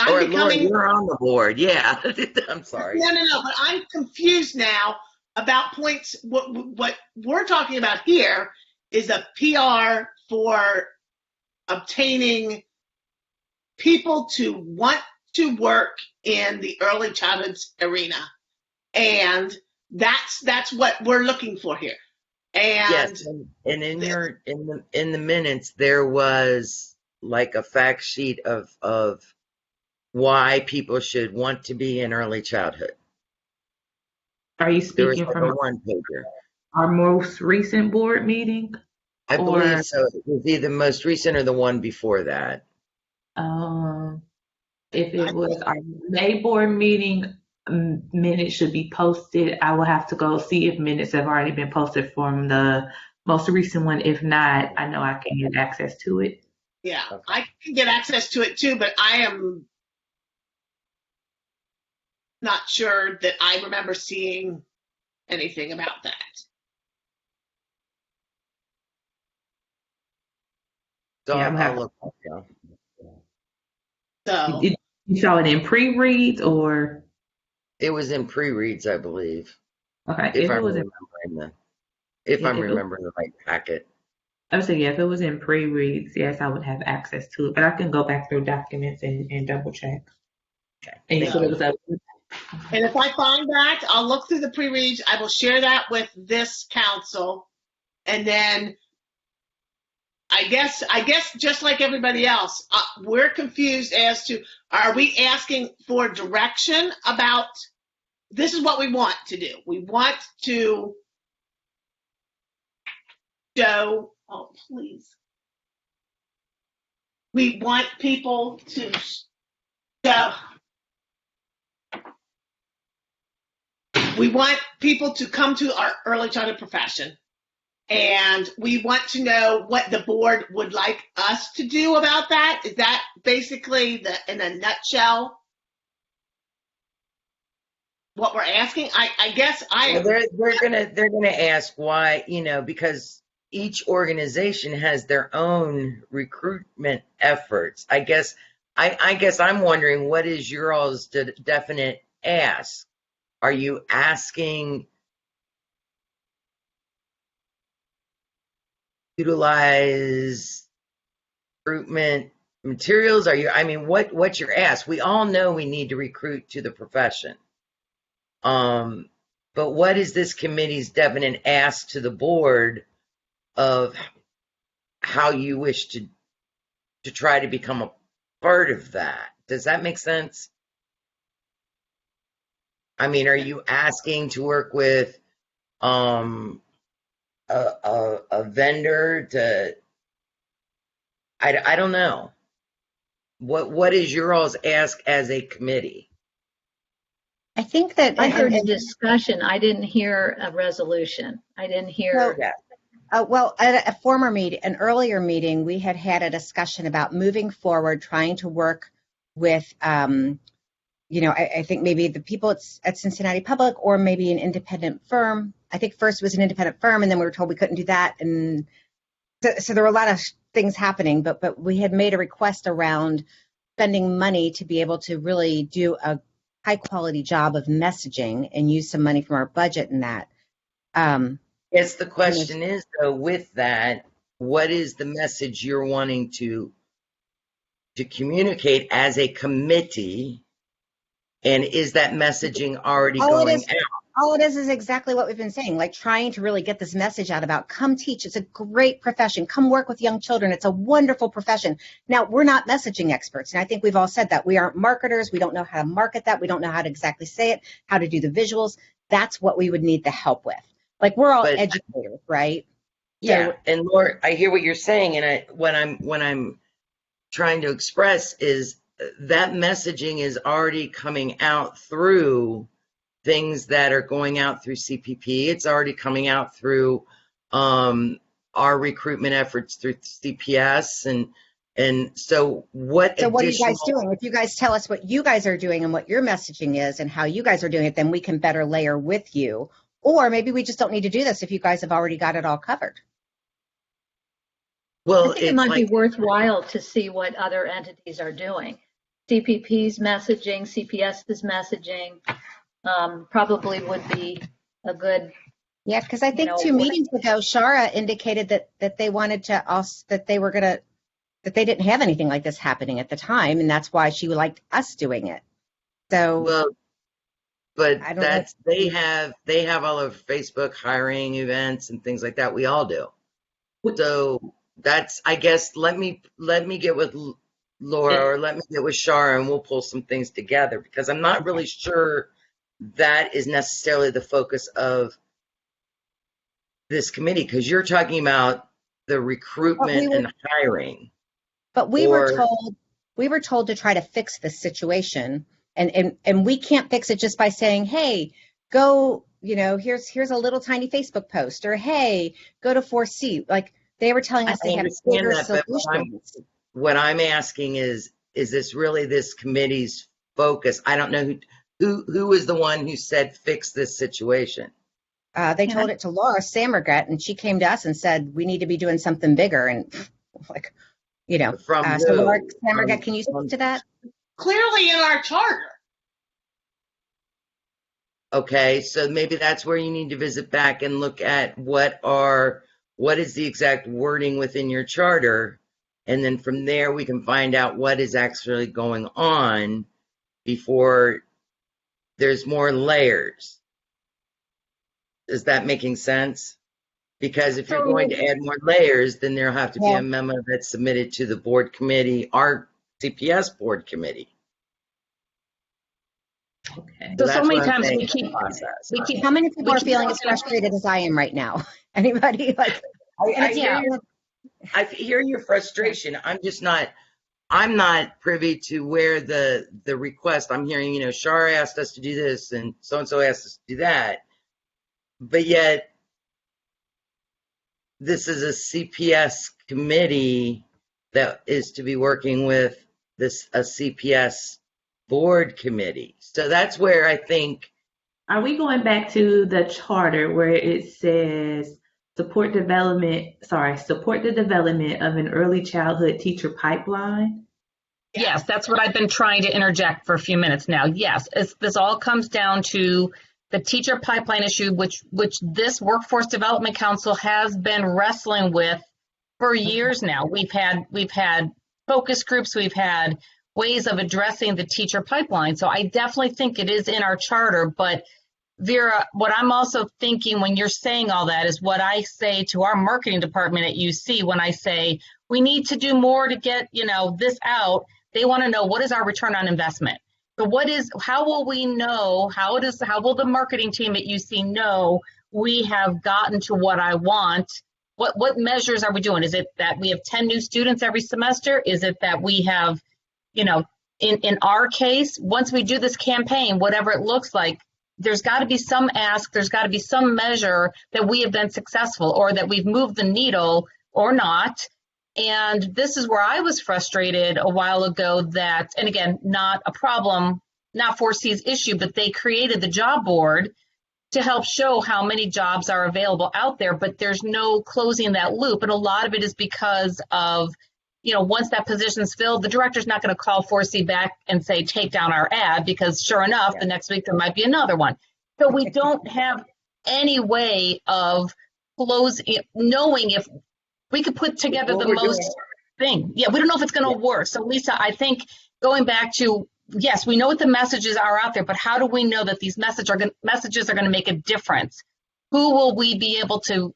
Or becoming. Lauren, you're on the board. Yeah. I'm sorry. No, but I'm confused now about points. What we're talking about here is a PR for obtaining people to want to work in the early childhood arena, and that's what we're looking for here. And Yes, and in the minutes there was like a fact sheet of why people should want to be in early childhood. Are you There was speaking like a from one pager. our most recent board meeting? I Or- believe so. It was either the most recent or the one before that. If it was our May board meeting, minutes should be posted. I will have to go see if minutes have already been posted from the most recent one. If not, I know I can get access to it. yeah, Okay. I can get access to it too, but I am not sure that I remember seeing anything about that. So Yeah, I'm I'll happy. look up, yeah. So You saw it in pre-reads or? It was in pre-reads, I believe. Okay, If if I'm it was in, remembering the right packet. I would say, yeah, if it was in pre-reads, yes, I would have access to it, but I can go back through documents and double check. Okay. And you Thank said it was up. and if I find that, I'll look through the pre-reads. I will share that with this council, and then I guess just like everybody else, we're confused as to, are we asking for direction about this is what we want to do. We want to show, oh, please. We want people to show. We want people to come to our early childhood profession, and we want to know what the board would like us to do about that. Is that basically in a nutshell what we're asking? I guess Well, they're gonna ask why, because each organization has their own recruitment efforts. I guess I'm wondering, what is your all's definite ask? Are you asking utilize recruitment materials? What's your ask? We all know we need to recruit to the profession. But what is this committee's definite ask to the board of how you wish to try to become a part of that? Does that make sense? Are you asking to work with a vendor to? I don't know. What is your all's ask as a committee? I think that I heard a discussion. I didn't hear a resolution. I didn't hear. well, at a former meeting, an earlier meeting, we had a discussion about moving forward, trying to work with, I think maybe the people at Cincinnati Public, or maybe an independent firm. I think first it was an independent firm, and then we were told we couldn't do that. And so there were a lot of things happening, but we had made a request around spending money to be able to really do a high quality job of messaging and use some money from our budget in that. Yes, the question is, though, with that, what is the message you're wanting to communicate as a committee? And is that messaging already going out? all it is exactly what we've been saying, like trying to really get this message out about come teach. It's a great profession. Come work with young children. It's a wonderful profession. Now, we're not messaging experts. And I think we've all said that. We aren't marketers. We don't know how to market that. We don't know how to exactly say it, how to do the visuals. That's what we would need the help with. Like, we're all educators, right? Yeah. So, And Laura, I hear what you're saying. And what I'm trying to express is that messaging is already coming out through things that are going out through CPP. It's already coming out through our recruitment efforts through CPS. And so what are you additional, guys doing? If you guys tell us what you guys are doing and what your messaging is and how you guys are doing it, then we can better layer with you. Or maybe we just don't need to do this if you guys have already got it all covered. well, I think it might be worthwhile to see what other entities are doing. CPP's messaging, CPS's messaging, probably would be a good. Yeah, because I think 2 meetings ago, Shara indicated that they wanted to also, that they didn't have anything like this happening at the time, and that's why she liked us doing it. So, well, but I don't they have all of Facebook hiring events and things like that. We all do. So that's, I guess, let me get with Laura or let me get with Shara and we'll pull some things together, because I'm not really sure that is necessarily the focus of this committee, because you're talking about the recruitment and hiring. But we were told to try to fix this situation, and we can't fix it just by saying, hey, go, here's a little tiny Facebook post, or hey, go to 4C. Like, they were telling us they have bigger solutions. What I'm asking is this really this committee's focus? I don't know who was the one who said fix this situation. They told it to Laura Sammergat, and she came to us and said we need to be doing something bigger. And like, so Laura Sammergat, can you speak to that? Clearly in our charter. Okay, so maybe that's where you need to visit back and look at what is the exact wording within your charter, and then from there we can find out what is actually going on before there's more layers. Is that making sense? Because if you're going to add more layers, then there'll have to be a memo that's submitted to the board committee, our CPS board committee. Okay. So many times we keep. How many people are feeling as frustrated as I am right now? Anybody? Like, I hear your frustration. I'm not privy to where the request. I'm hearing, Shara asked us to do this and so asked us to do that. But yet, this is a CPS committee that is to be working with a CPS board committee. So that's where I think. Are we going back to the charter where it says support the development of an early childhood teacher pipeline? Yes, that's what I've been trying to interject for a few minutes now. Yes, this all comes down to the teacher pipeline issue, which this Workforce Development Council has been wrestling with for years now. We've had focus groups, we've had ways of addressing the teacher pipeline. So I definitely think it is in our charter. But Vera, what I'm also thinking when you're saying all that is what I say to our marketing department at UC when I say we need to do more to get this out. They want to know, what is our return on investment? So how will we know, how will the marketing team at UC know we have gotten to what I want? What measures are we doing? Is it that we have 10 new students every semester? Is it that we have, in our case, once we do this campaign, whatever it looks like, there's got to be some ask, there's got to be some measure that we have been successful or that we've moved the needle or not. And this is where I was frustrated a while ago that, and again, not a problem, not 4C's issue, but they created the job board to help show how many jobs are available out there, but there's no closing that loop. And a lot of it is because of, once that position's filled, the director's not going to call 4C back and say, take down our ad, because sure enough, the next week there might be another one. So we don't have any way of knowing if we could put together the most thing. Yeah, we don't know if it's going to work. So Lisa, I think going back to yes, we know what the messages are out there, but how do we know that these messages are going to make a difference? Who will we be able to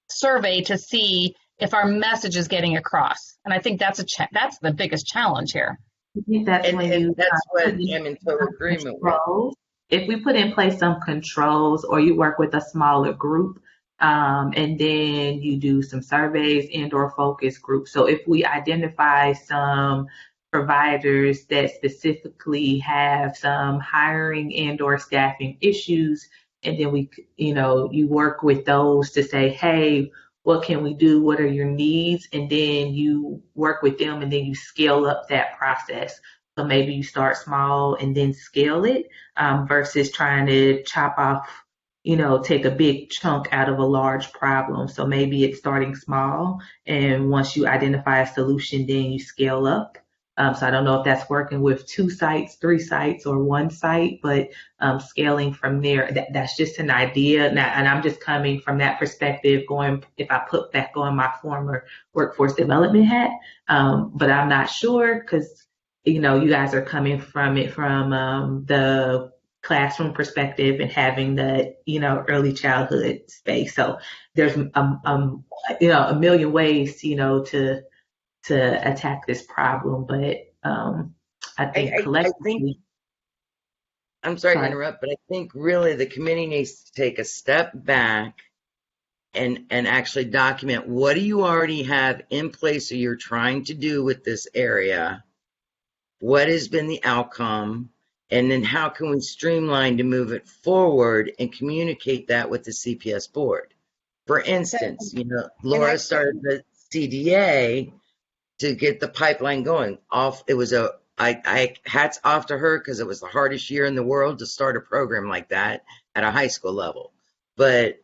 survey to see if our message is getting across? And I think that's the biggest challenge here. I think that's And, when and you that's what put in I'm in total some agreement with. controls. If we put in place some controls, or you work with a smaller group, and then you do some surveys and/or focus groups. So if we identify some providers that specifically have some hiring and/or staffing issues, and then you work with those to say, hey, what can we do? What are your needs? And then you work with them, and then you scale up that process. So maybe you start small and then scale it, versus trying to chop off, take a big chunk out of a large problem. So maybe it's starting small, and once you identify a solution, then you scale up. So I don't know if that's working with 2 sites, 3 sites, or 1 site, but scaling from there. That's just an idea. Now, and I'm just coming from that perspective, going, if I put back on my former workforce development hat, but I'm not sure, because you guys are coming from it from the classroom perspective and having the early childhood space. So there's a million ways to attack this problem, but I think I think, collectively. I'm sorry to Sorry. interrupt, but I think really the committee needs to take a step back and actually document, what do you already have in place or you're trying to do with this area? What has been the outcome? And then how can we streamline to move it forward and communicate that with the CPS board? For instance, Laura started the CDA to get the pipeline going. I hats off to her, because it was the hardest year in the world to start a program like that at a high school level. But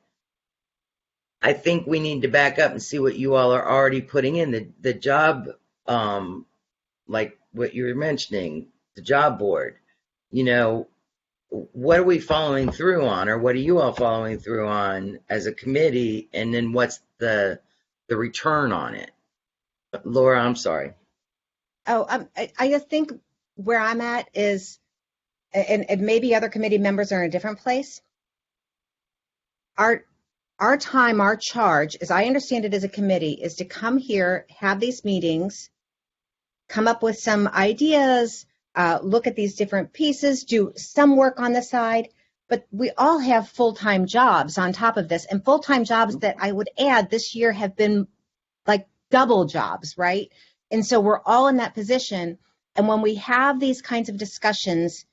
I think we need to back up and see what you all are already putting in the job, like what you were mentioning, the job board. What are we following through on, or what are you all following through on as a committee, and then what's the return on it? Laura, I'm sorry. I just think where I'm at is, and maybe other committee members are in a different place. Our time, our charge, as I understand it as a committee, is to come here, have these meetings, come up with some ideas, look at these different pieces, do some work on the side. But we all have full-time jobs on top of this, and full-time jobs that I would add this year have been like double jobs, right? And so we're all in that position. And when we have these kinds of discussions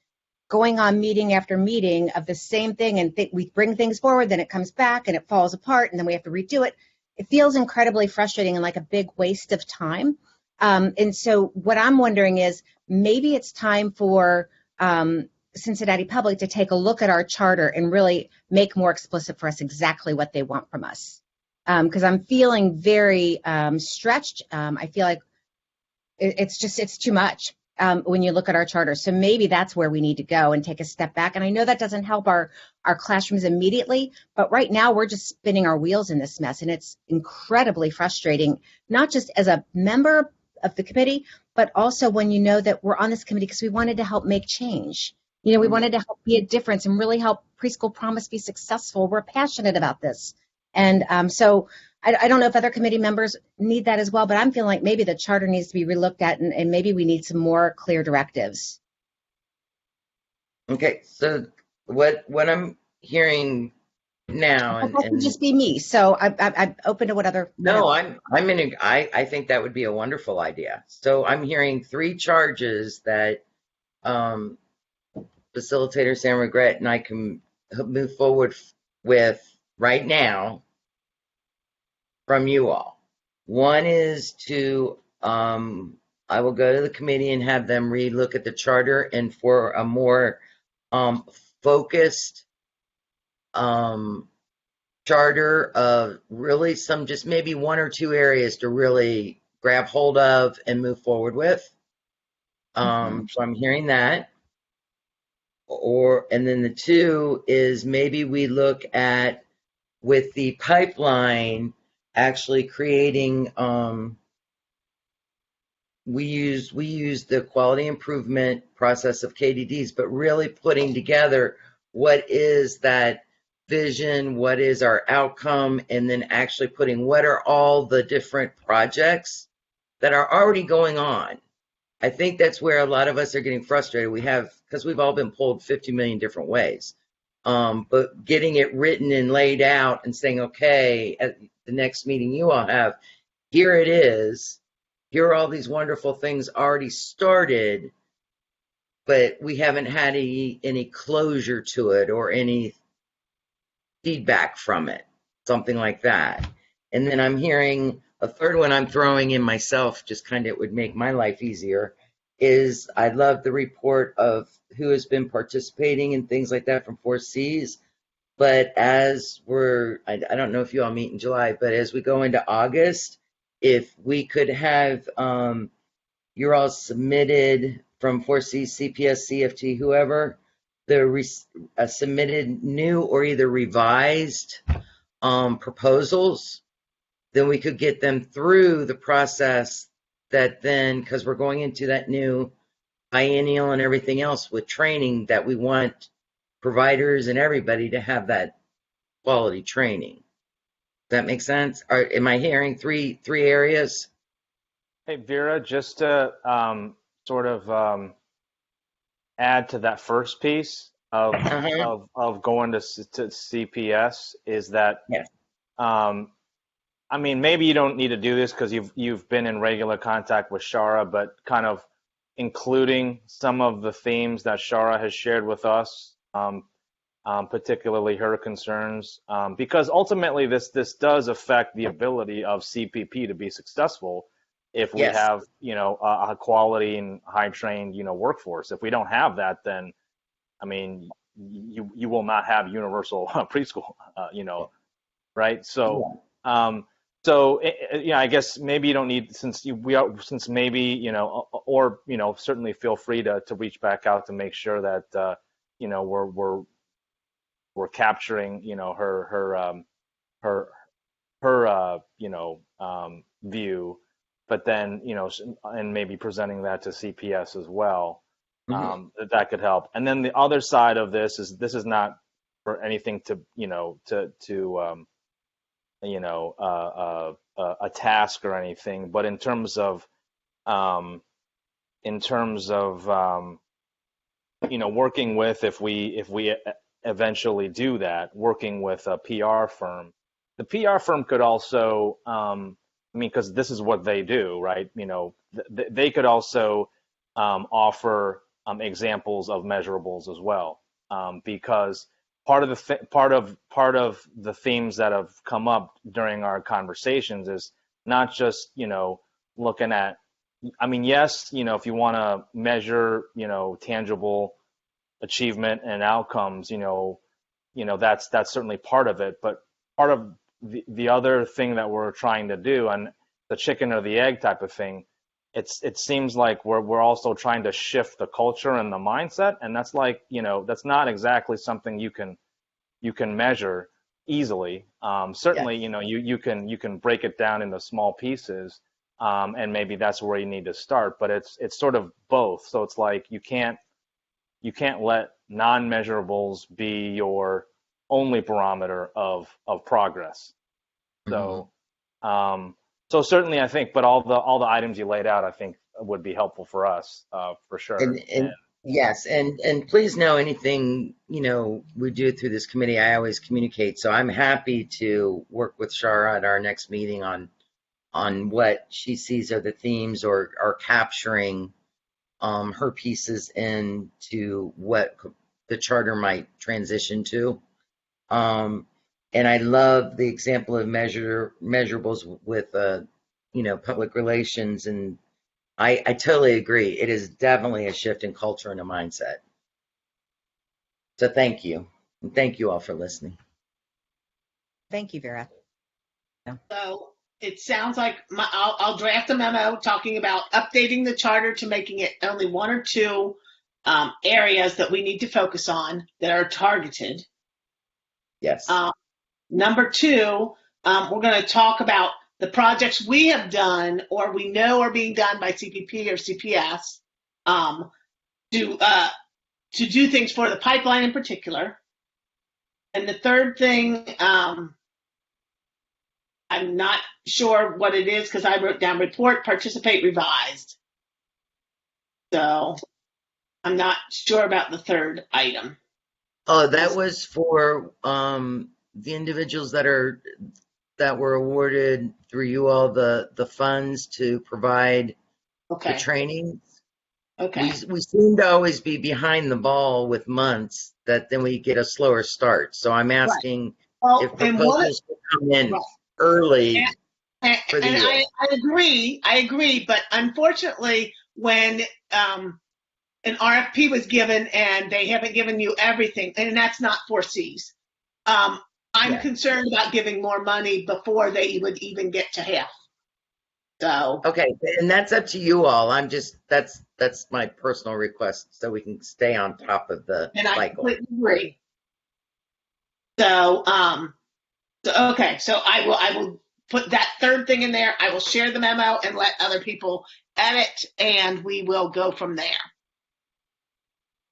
going on meeting after meeting of the same thing, and we bring things forward, then it comes back and it falls apart, and then we have to redo it, it feels incredibly frustrating and like a big waste of time. And so what I'm wondering is, maybe it's time for Cincinnati Public to take a look at our charter and really make more explicit for us exactly what they want from us. Because I'm feeling very stretched. I feel like it's too much when you look at our charter. So maybe that's where we need to go and take a step back. And I know that doesn't help our classrooms immediately, but right now we're just spinning our wheels in this mess, and it's incredibly frustrating, not just as a member of the committee, but also when you know that we're on this committee because we wanted to help make change. We wanted to help be a difference and really help Preschool Promise be successful. We're passionate about this. And so I don't know if other committee members need that as well, but I'm feeling like maybe the charter needs to be relooked at, and maybe we need some more clear directives. Okay, so what I'm hearing now, That could just be me. So I'm open to what other. No, I think that would be a wonderful idea. So I'm hearing 3 charges that Facilitator Sam Regret and I can move forward with right now from you all. One is to, I will go to the committee and have them relook at the charter, and for a more focused charter of really just maybe 1 or 2 areas to really grab hold of and move forward with. So I'm hearing that. And then the 2 is maybe we look at, with the pipeline, actually creating we use the quality improvement process of KDDs, but really putting together what is that vision, what is our outcome, and then actually putting what are all the different projects that are already going on. I think that's where a lot of us are getting frustrated. Because we've all been pulled 50 million different ways. But getting it written and laid out and saying, okay, at the next meeting you all have, here it is. Here are all these wonderful things already started, but we haven't had any closure to it or any feedback from it, something like that. And then I'm hearing a third one I'm throwing in myself, just kind of it would make my life easier, is I love the report of who has been participating and things like that from 4Cs. But as I don't know if you all meet in July, but as we go into August, if we could have you're all submitted from 4C, CPS, CFT, whoever, submitted new or either revised proposals, then we could get them through the process that then, because we're going into that new biennial and everything else with training that we want providers and everybody to have that quality training. Does that make sense? Am I hearing three areas? Hey, Vera, just to sort of add to that first piece of of going to CPS is that Yes. I mean, maybe you don't need to do this because you've been in regular contact with Shara, but kind of including some of the themes that Shara has shared with us, particularly her concerns, because ultimately this does affect the ability of CPP to be successful if we Yes. have, a quality and high trained, workforce. If we don't have that, then, I mean, you will not have universal preschool, right? So, I guess maybe you don't need, since maybe, or, certainly feel free to reach back out to make sure that, we're capturing, her view, but then, and maybe presenting that to CPS as well. That could help. And then the other side of this is not for anything to, a task or anything, but in terms of working with, if we eventually do that, working with a PR firm. The PR firm could also, because this is what they do, right? They could also offer examples of measurables as well, because part of the themes that have come up during our conversations is not just looking at. I mean, yes, if you want to measure tangible achievement and outcomes, that's certainly part of it. But part of the other thing that we're trying to do, and the chicken or the egg type of thing, it seems like we're also trying to shift the culture and the mindset, and that's like that's not exactly something you can measure easily. Certainly, you can break it down into small pieces, and maybe that's where you need to start. But it's sort of both. So it's like you can't let non-measurables be your only barometer of progress. So, so certainly I think, but all the items you laid out, I think would be helpful for us, for sure. And yes, and please know anything, we do through this committee, I always communicate. So I'm happy to work with Shara at our next meeting on what she sees are the themes or are capturing her pieces into what the charter might transition to. And I love the example of measurables with, public relations. And I totally agree. It is definitely a shift in culture and a mindset. So thank you. And thank you all for listening. Thank you, Vera. So it sounds like I'll draft a memo talking about updating the charter to making it only one or two areas that we need to focus on that are targeted. Yes. Number two, we're going to talk about the projects we have done or we know are being done by CPP or CPS, to do things for the pipeline in particular. And the third thing, I'm not sure what it is because I wrote down report, participate, revised. So I'm not sure about the third item. Oh, that was for the individuals that were awarded through you all the funds to provide the Okay. training. Okay. We seem to always be behind the ball with months that then we get a slower start. So I'm asking if proposals will come in early for the year. I agree, but unfortunately, when an RFP was given and they haven't given you everything, and that's not 4Cs. I'm concerned about giving more money before they would even get to half. So okay, and that's up to you all. I'm just that's my personal request so we can stay on top of the and cycle. I completely agree. So okay, so I will put that third thing in there. I will share the memo and let other people edit, and we will go from there.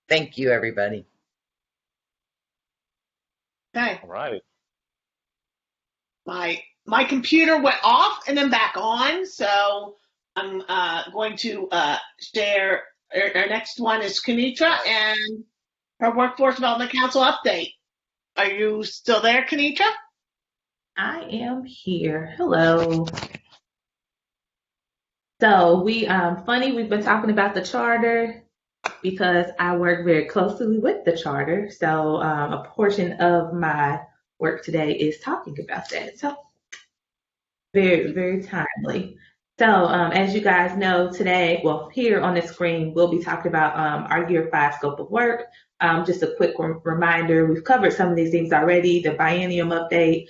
Thank you, everybody. Okay. All right. My computer went off and then back on, so I'm going to share. Our next one is Kenitra and her Workforce Development Council update. Are you still there, Kenitra? I am here. Hello. So we've been talking about the charter because I work very closely with the charter. So a portion of my work today is talking about that. So very, very timely. So as you guys know today, well, here on the screen, we'll be talking about our year 5 scope of work. Just a quick reminder, we've covered some of these things already, the biennium update,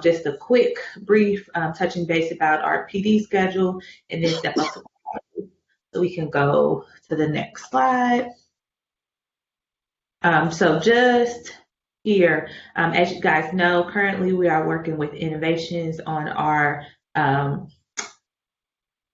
just a quick brief touching base about our PD schedule, and then step up to so we can go to the next slide. So just here, as you guys know, currently we are working with innovations on our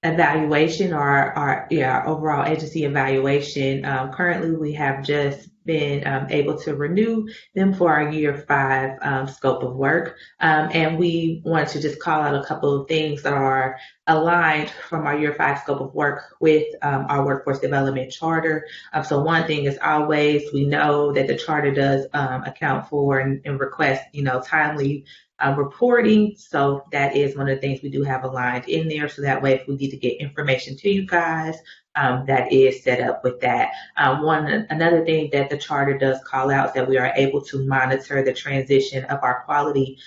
evaluation or our overall agency evaluation. Currently, we have just been able to renew them for our year 5 scope of work. And we wanted to just call out a couple of things that are aligned from our year 5 scope of work with our workforce development charter. So one thing is always, we know that the charter does account for and request, timely reporting. So that is one of the things we do have aligned in there. So that way, if we need to get information to you guys, that is set up with that. Another thing that the charter does call out is that we are able to monitor the transition of our quality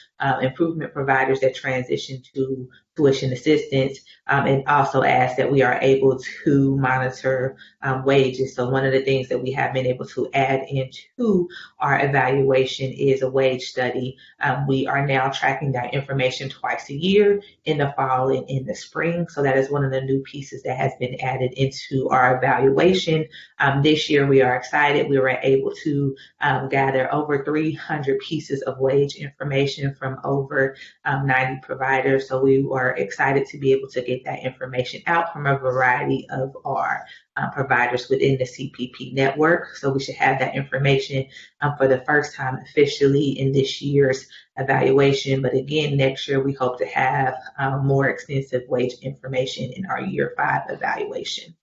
improvement providers that transition to tuition assistance, and also ask that we are able to monitor wages. So one of the things that we have been able to add into our evaluation is a wage study. We are now tracking that information twice a year, in the fall and in the spring. So that is one of the new pieces that has been added into our evaluation. This year we are excited. We were able to gather over 300 pieces of wage information from over 90 providers. So we were excited to be able to get that information out from a variety of our providers within the CPP network. So we should have that information for the first time officially in this year's evaluation. But again, next year we hope to have more extensive wage information in our year 5 evaluation.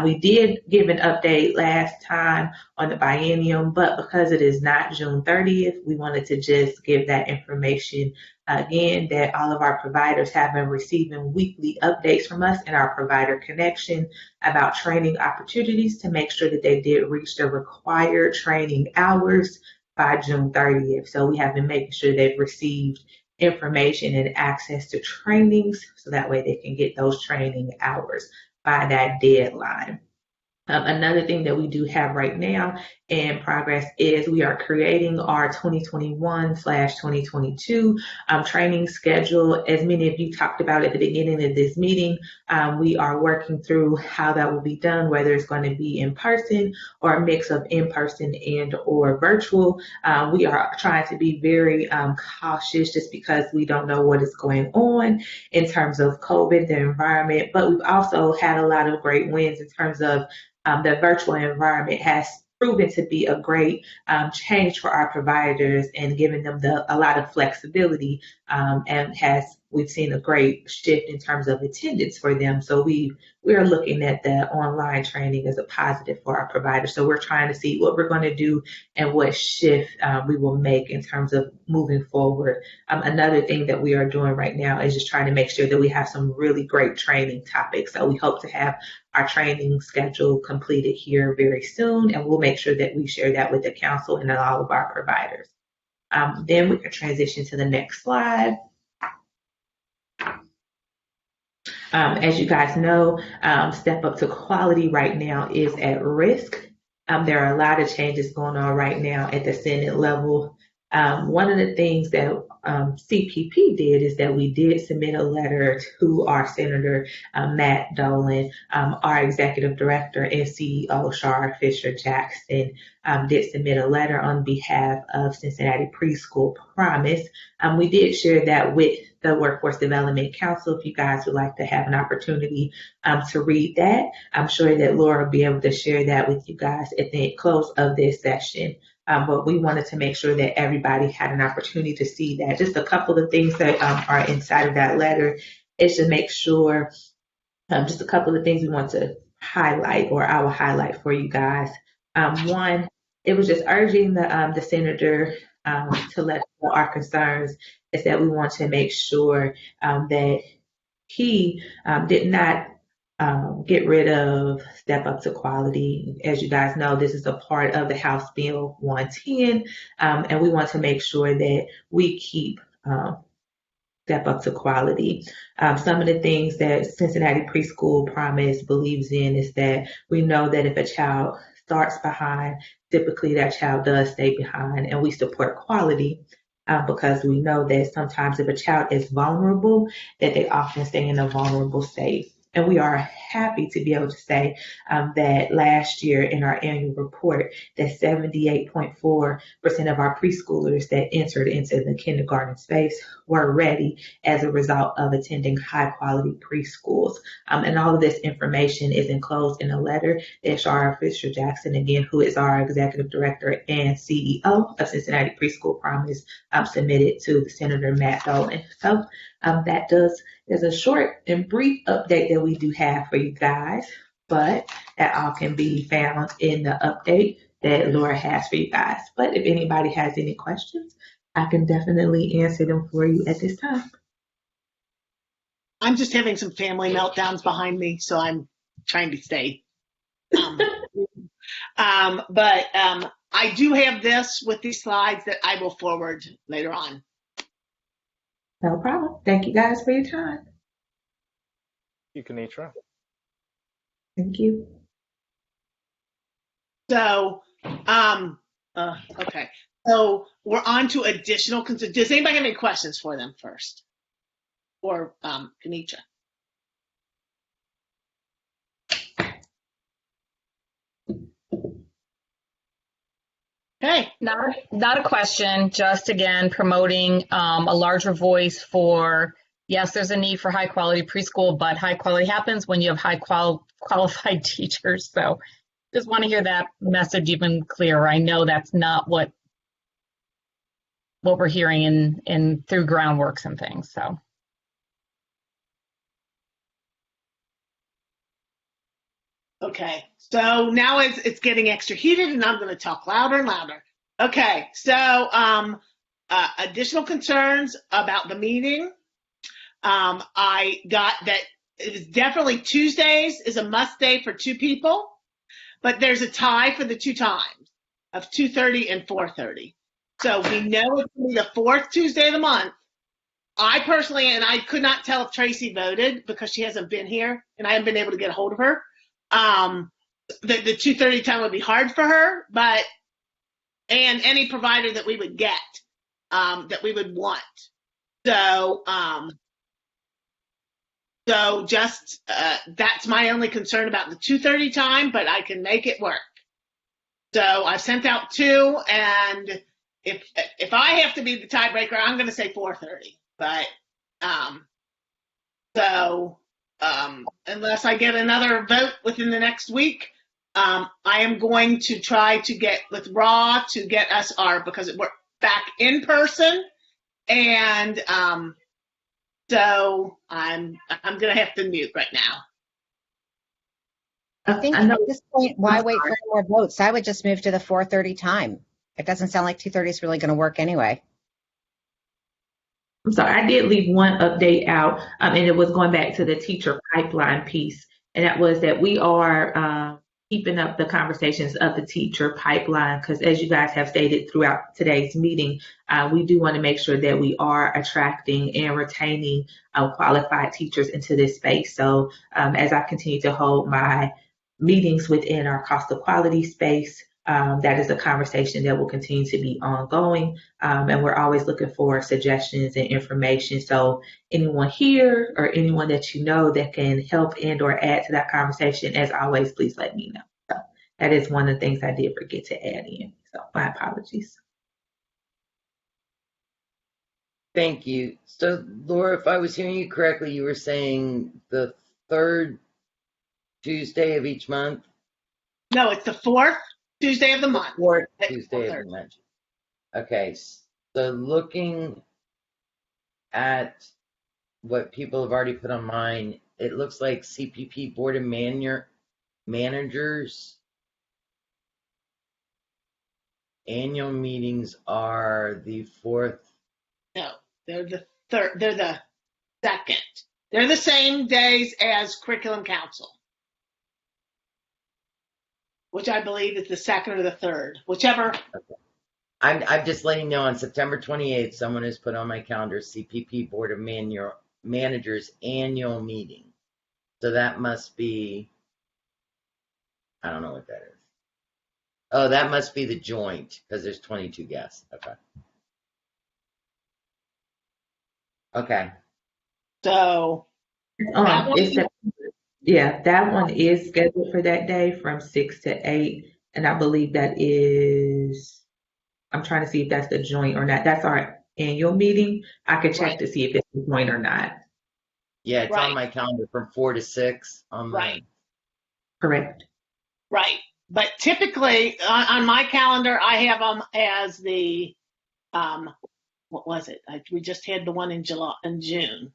We did give an update last time on the biennium, but because it is not June 30th, we wanted to just give that information again, that all of our providers have been receiving weekly updates from us in our provider connection about training opportunities to make sure that they did reach the required training hours by June 30th. So we have been making sure they've received information and access to trainings so that way they can get those training hours by that deadline. Another thing that we do have right now in progress is we are creating our 2021/2022 training schedule. As many of you talked about at the beginning of this meeting, we are working through how that will be done, whether it's going to be in person or a mix of in person and or virtual. We are trying to be very cautious just because we don't know what is going on in terms of COVID, the environment, but we've also had a lot of great wins in terms of the virtual environment has proven to be a great change for our providers and giving them a lot of flexibility, and we've seen a great shift in terms of attendance for them. So we are looking at the online training as a positive for our providers. So we're trying to see what we're going to do and what shift we will make in terms of moving forward. Another thing that we are doing right now is just trying to make sure that we have some really great training topics. So we hope to have our training schedule completed here very soon, and we'll make sure that we share that with the council and all of our providers. Then we can transition to the next slide. As you guys know, Step Up to Quality right now is at risk. There are a lot of changes going on right now at the Senate level. One of the things that CPP did is that we did submit a letter to our Senator Matt Dolan, our Executive Director and CEO Shara Fisher Jackson did submit a letter on behalf of Cincinnati Preschool Promise. We did share that with the Workforce Development Council. If you guys would like to have an opportunity to read that, I'm sure that Laura will be able to share that with you guys at the close of this session. But we wanted to make sure that everybody had an opportunity to see that. Just a couple of things that are inside of that letter is to make sure, just a couple of things we want to highlight, or I will highlight for you guys. One, it was just urging the senator to let us know our concerns is that we want to make sure that he did not get rid of Step Up to Quality. As you guys know, this is a part of the House Bill 110, and we want to make sure that we keep Step Up to Quality. Some of the things that Cincinnati Preschool Promise believes in is that we know that if a child starts behind, typically that child does stay behind, and we support quality. Because we know that sometimes if a child is vulnerable, that they often stay in a vulnerable state. And we are happy to be able to say that last year in our annual report, that 78.4% of our preschoolers that entered into the kindergarten space were ready as a result of attending high quality preschools. And all of this information is enclosed in a letter that Shara Fisher Jackson, again, who is our Executive Director and CEO of Cincinnati Preschool Promise, submitted to Senator Matt Dolan. So there's a short and brief update that we do have for you guys, but that all can be found in the update that Laura has for you guys. But if anybody has any questions, I can definitely answer them for you at this time. I'm just having some family meltdowns behind me, so I'm trying to stay. But I do have this with these slides that I will forward later on. No problem. Thank you guys for your time. Thank you, Kenitra. Thank you. So, okay. So we're on to additional concerns. Does anybody have any questions for them first? Or Kenitra? Okay. Not a question, just again promoting a larger voice for, yes, there's a need for high quality preschool, but high quality happens when you have qualified teachers. So just want to hear that message even clearer. I know that's not what we're hearing in through groundworks and things. So. Okay, so now it's getting extra heated, and I'm going to talk louder and louder. Okay, so additional concerns about the meeting. I got that it was definitely Tuesdays is a must day for 2 people, but there's a tie for the 2 times of 2:30 and 4:30. So we know it's going to be the 4th Tuesday of the month. I personally, and I could not tell if Tracy voted because she hasn't been here, and I haven't been able to get a hold of her. The 2:30 time would be hard for her, but and any provider that we would get, that we would want. So, just that's my only concern about the 2:30 time, but I can make it work. So I've sent out 2, and if I have to be the tiebreaker, I'm going to say 4:30. But unless I get another vote within the next week, I am going to try to get with Raw to get us because we're back in person, and so I'm going to have to mute right now. I think I know. at this point, why wait for more votes? I would just move to the 4:30 time. It doesn't sound like 2:30 is really going to work anyway. I'm sorry, I did leave one update out, and it was going back to the teacher pipeline piece, and that was that we are keeping up the conversations of the teacher pipeline, because as you guys have stated throughout today's meeting, we do want to make sure that we are attracting and retaining qualified teachers into this space. So as I continue to hold my meetings within our cost of quality space, that is a conversation that will continue to be ongoing, and we're always looking for suggestions and information. So anyone here or anyone that you know that can help and or add to that conversation, as always, please let me know. So that is one of the things I did forget to add in. So my apologies. Thank you. So, Laura, if I was hearing you correctly, you were saying the 3rd Tuesday of each month? No, it's the 4th Tuesday of the month. 4th Tuesday of the month. Okay, so looking at what people have already put on mine, it looks like CPP Board of Managers annual meetings are the 4th. No, they're the 3rd. They're the 2nd. They're the same days as Curriculum Council, which I believe is the 2nd or the 3rd, whichever. Okay. I'm just letting you know on September 28th, someone has put on my calendar CPP Board of Managers annual meeting. So that must be, I don't know what that is. Oh, that must be the joint, because there's 22 guests. Okay. Okay. So That one is scheduled for that day from 6 to 8, and I believe that is. I'm trying to see if that's the joint or not. That's our annual meeting. I could check to see if it's the joint or not. Yeah, it's on my calendar from 4 to 6 on mine. Right. Correct. Right. But typically on my calendar, I have them as the, what was it? We just had the one in June.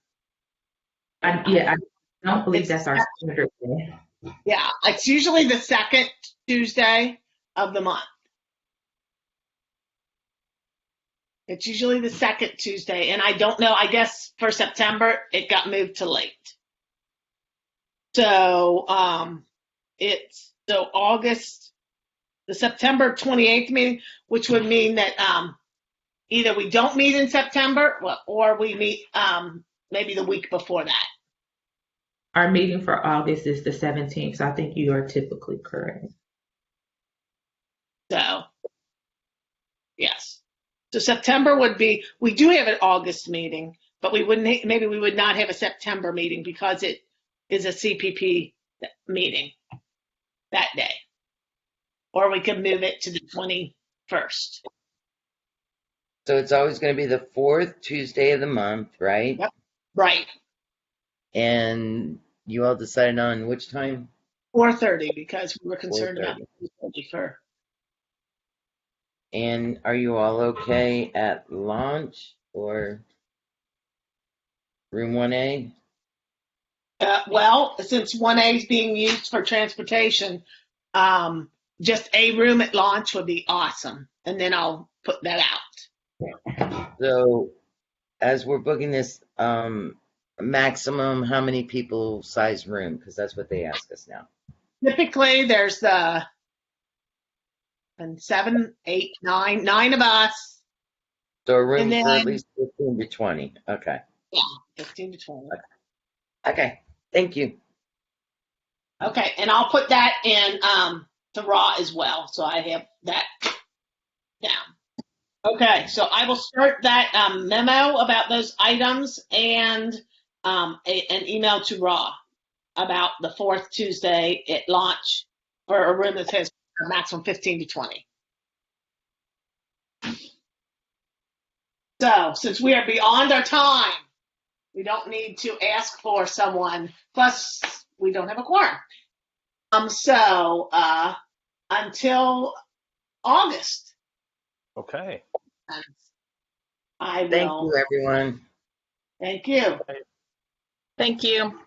I don't believe that's our standard. Yeah, it's usually the 2nd Tuesday of the month. It's usually the 2nd Tuesday, and I don't know, I guess for September, it got moved to late. So, August, the September 28th meeting, which would mean that either we don't meet in September or we meet maybe the week before that. Our meeting for August is the 17th, so I think you are typically correct. So, yes. So September would be, we do have an August meeting, but we would not have a September meeting because it is a CPP meeting that day. Or we could move it to the 21st. So it's always going to be the 4th Tuesday of the month, right? Yep. Right. And you all decided on which time? 4:30, because we were concerned 4:30. about 2:30 for. And are you all okay at launch or room 1A? Well, since 1A is being used for transportation, just a room at launch would be awesome. And then I'll put that out. So as we're booking this, maximum, how many people size room? Because that's what they ask us now. Typically, there's 7, 8, 9 of us. So a room And then- for at least 15 to 20. Okay. Yeah, 15 to 20. Okay. Thank you. Okay, and I'll put that in to Raw as well, so I have that Yeah. Okay, so I will start that memo about those items and an email to Raw about the fourth Tuesday at launch for a room that says a maximum 15 to 20. So since we are beyond our time, we don't need to ask for someone. Plus, we don't have a quorum. So until August, Okay. I Thank will. you, everyone. Thank you. Thank you.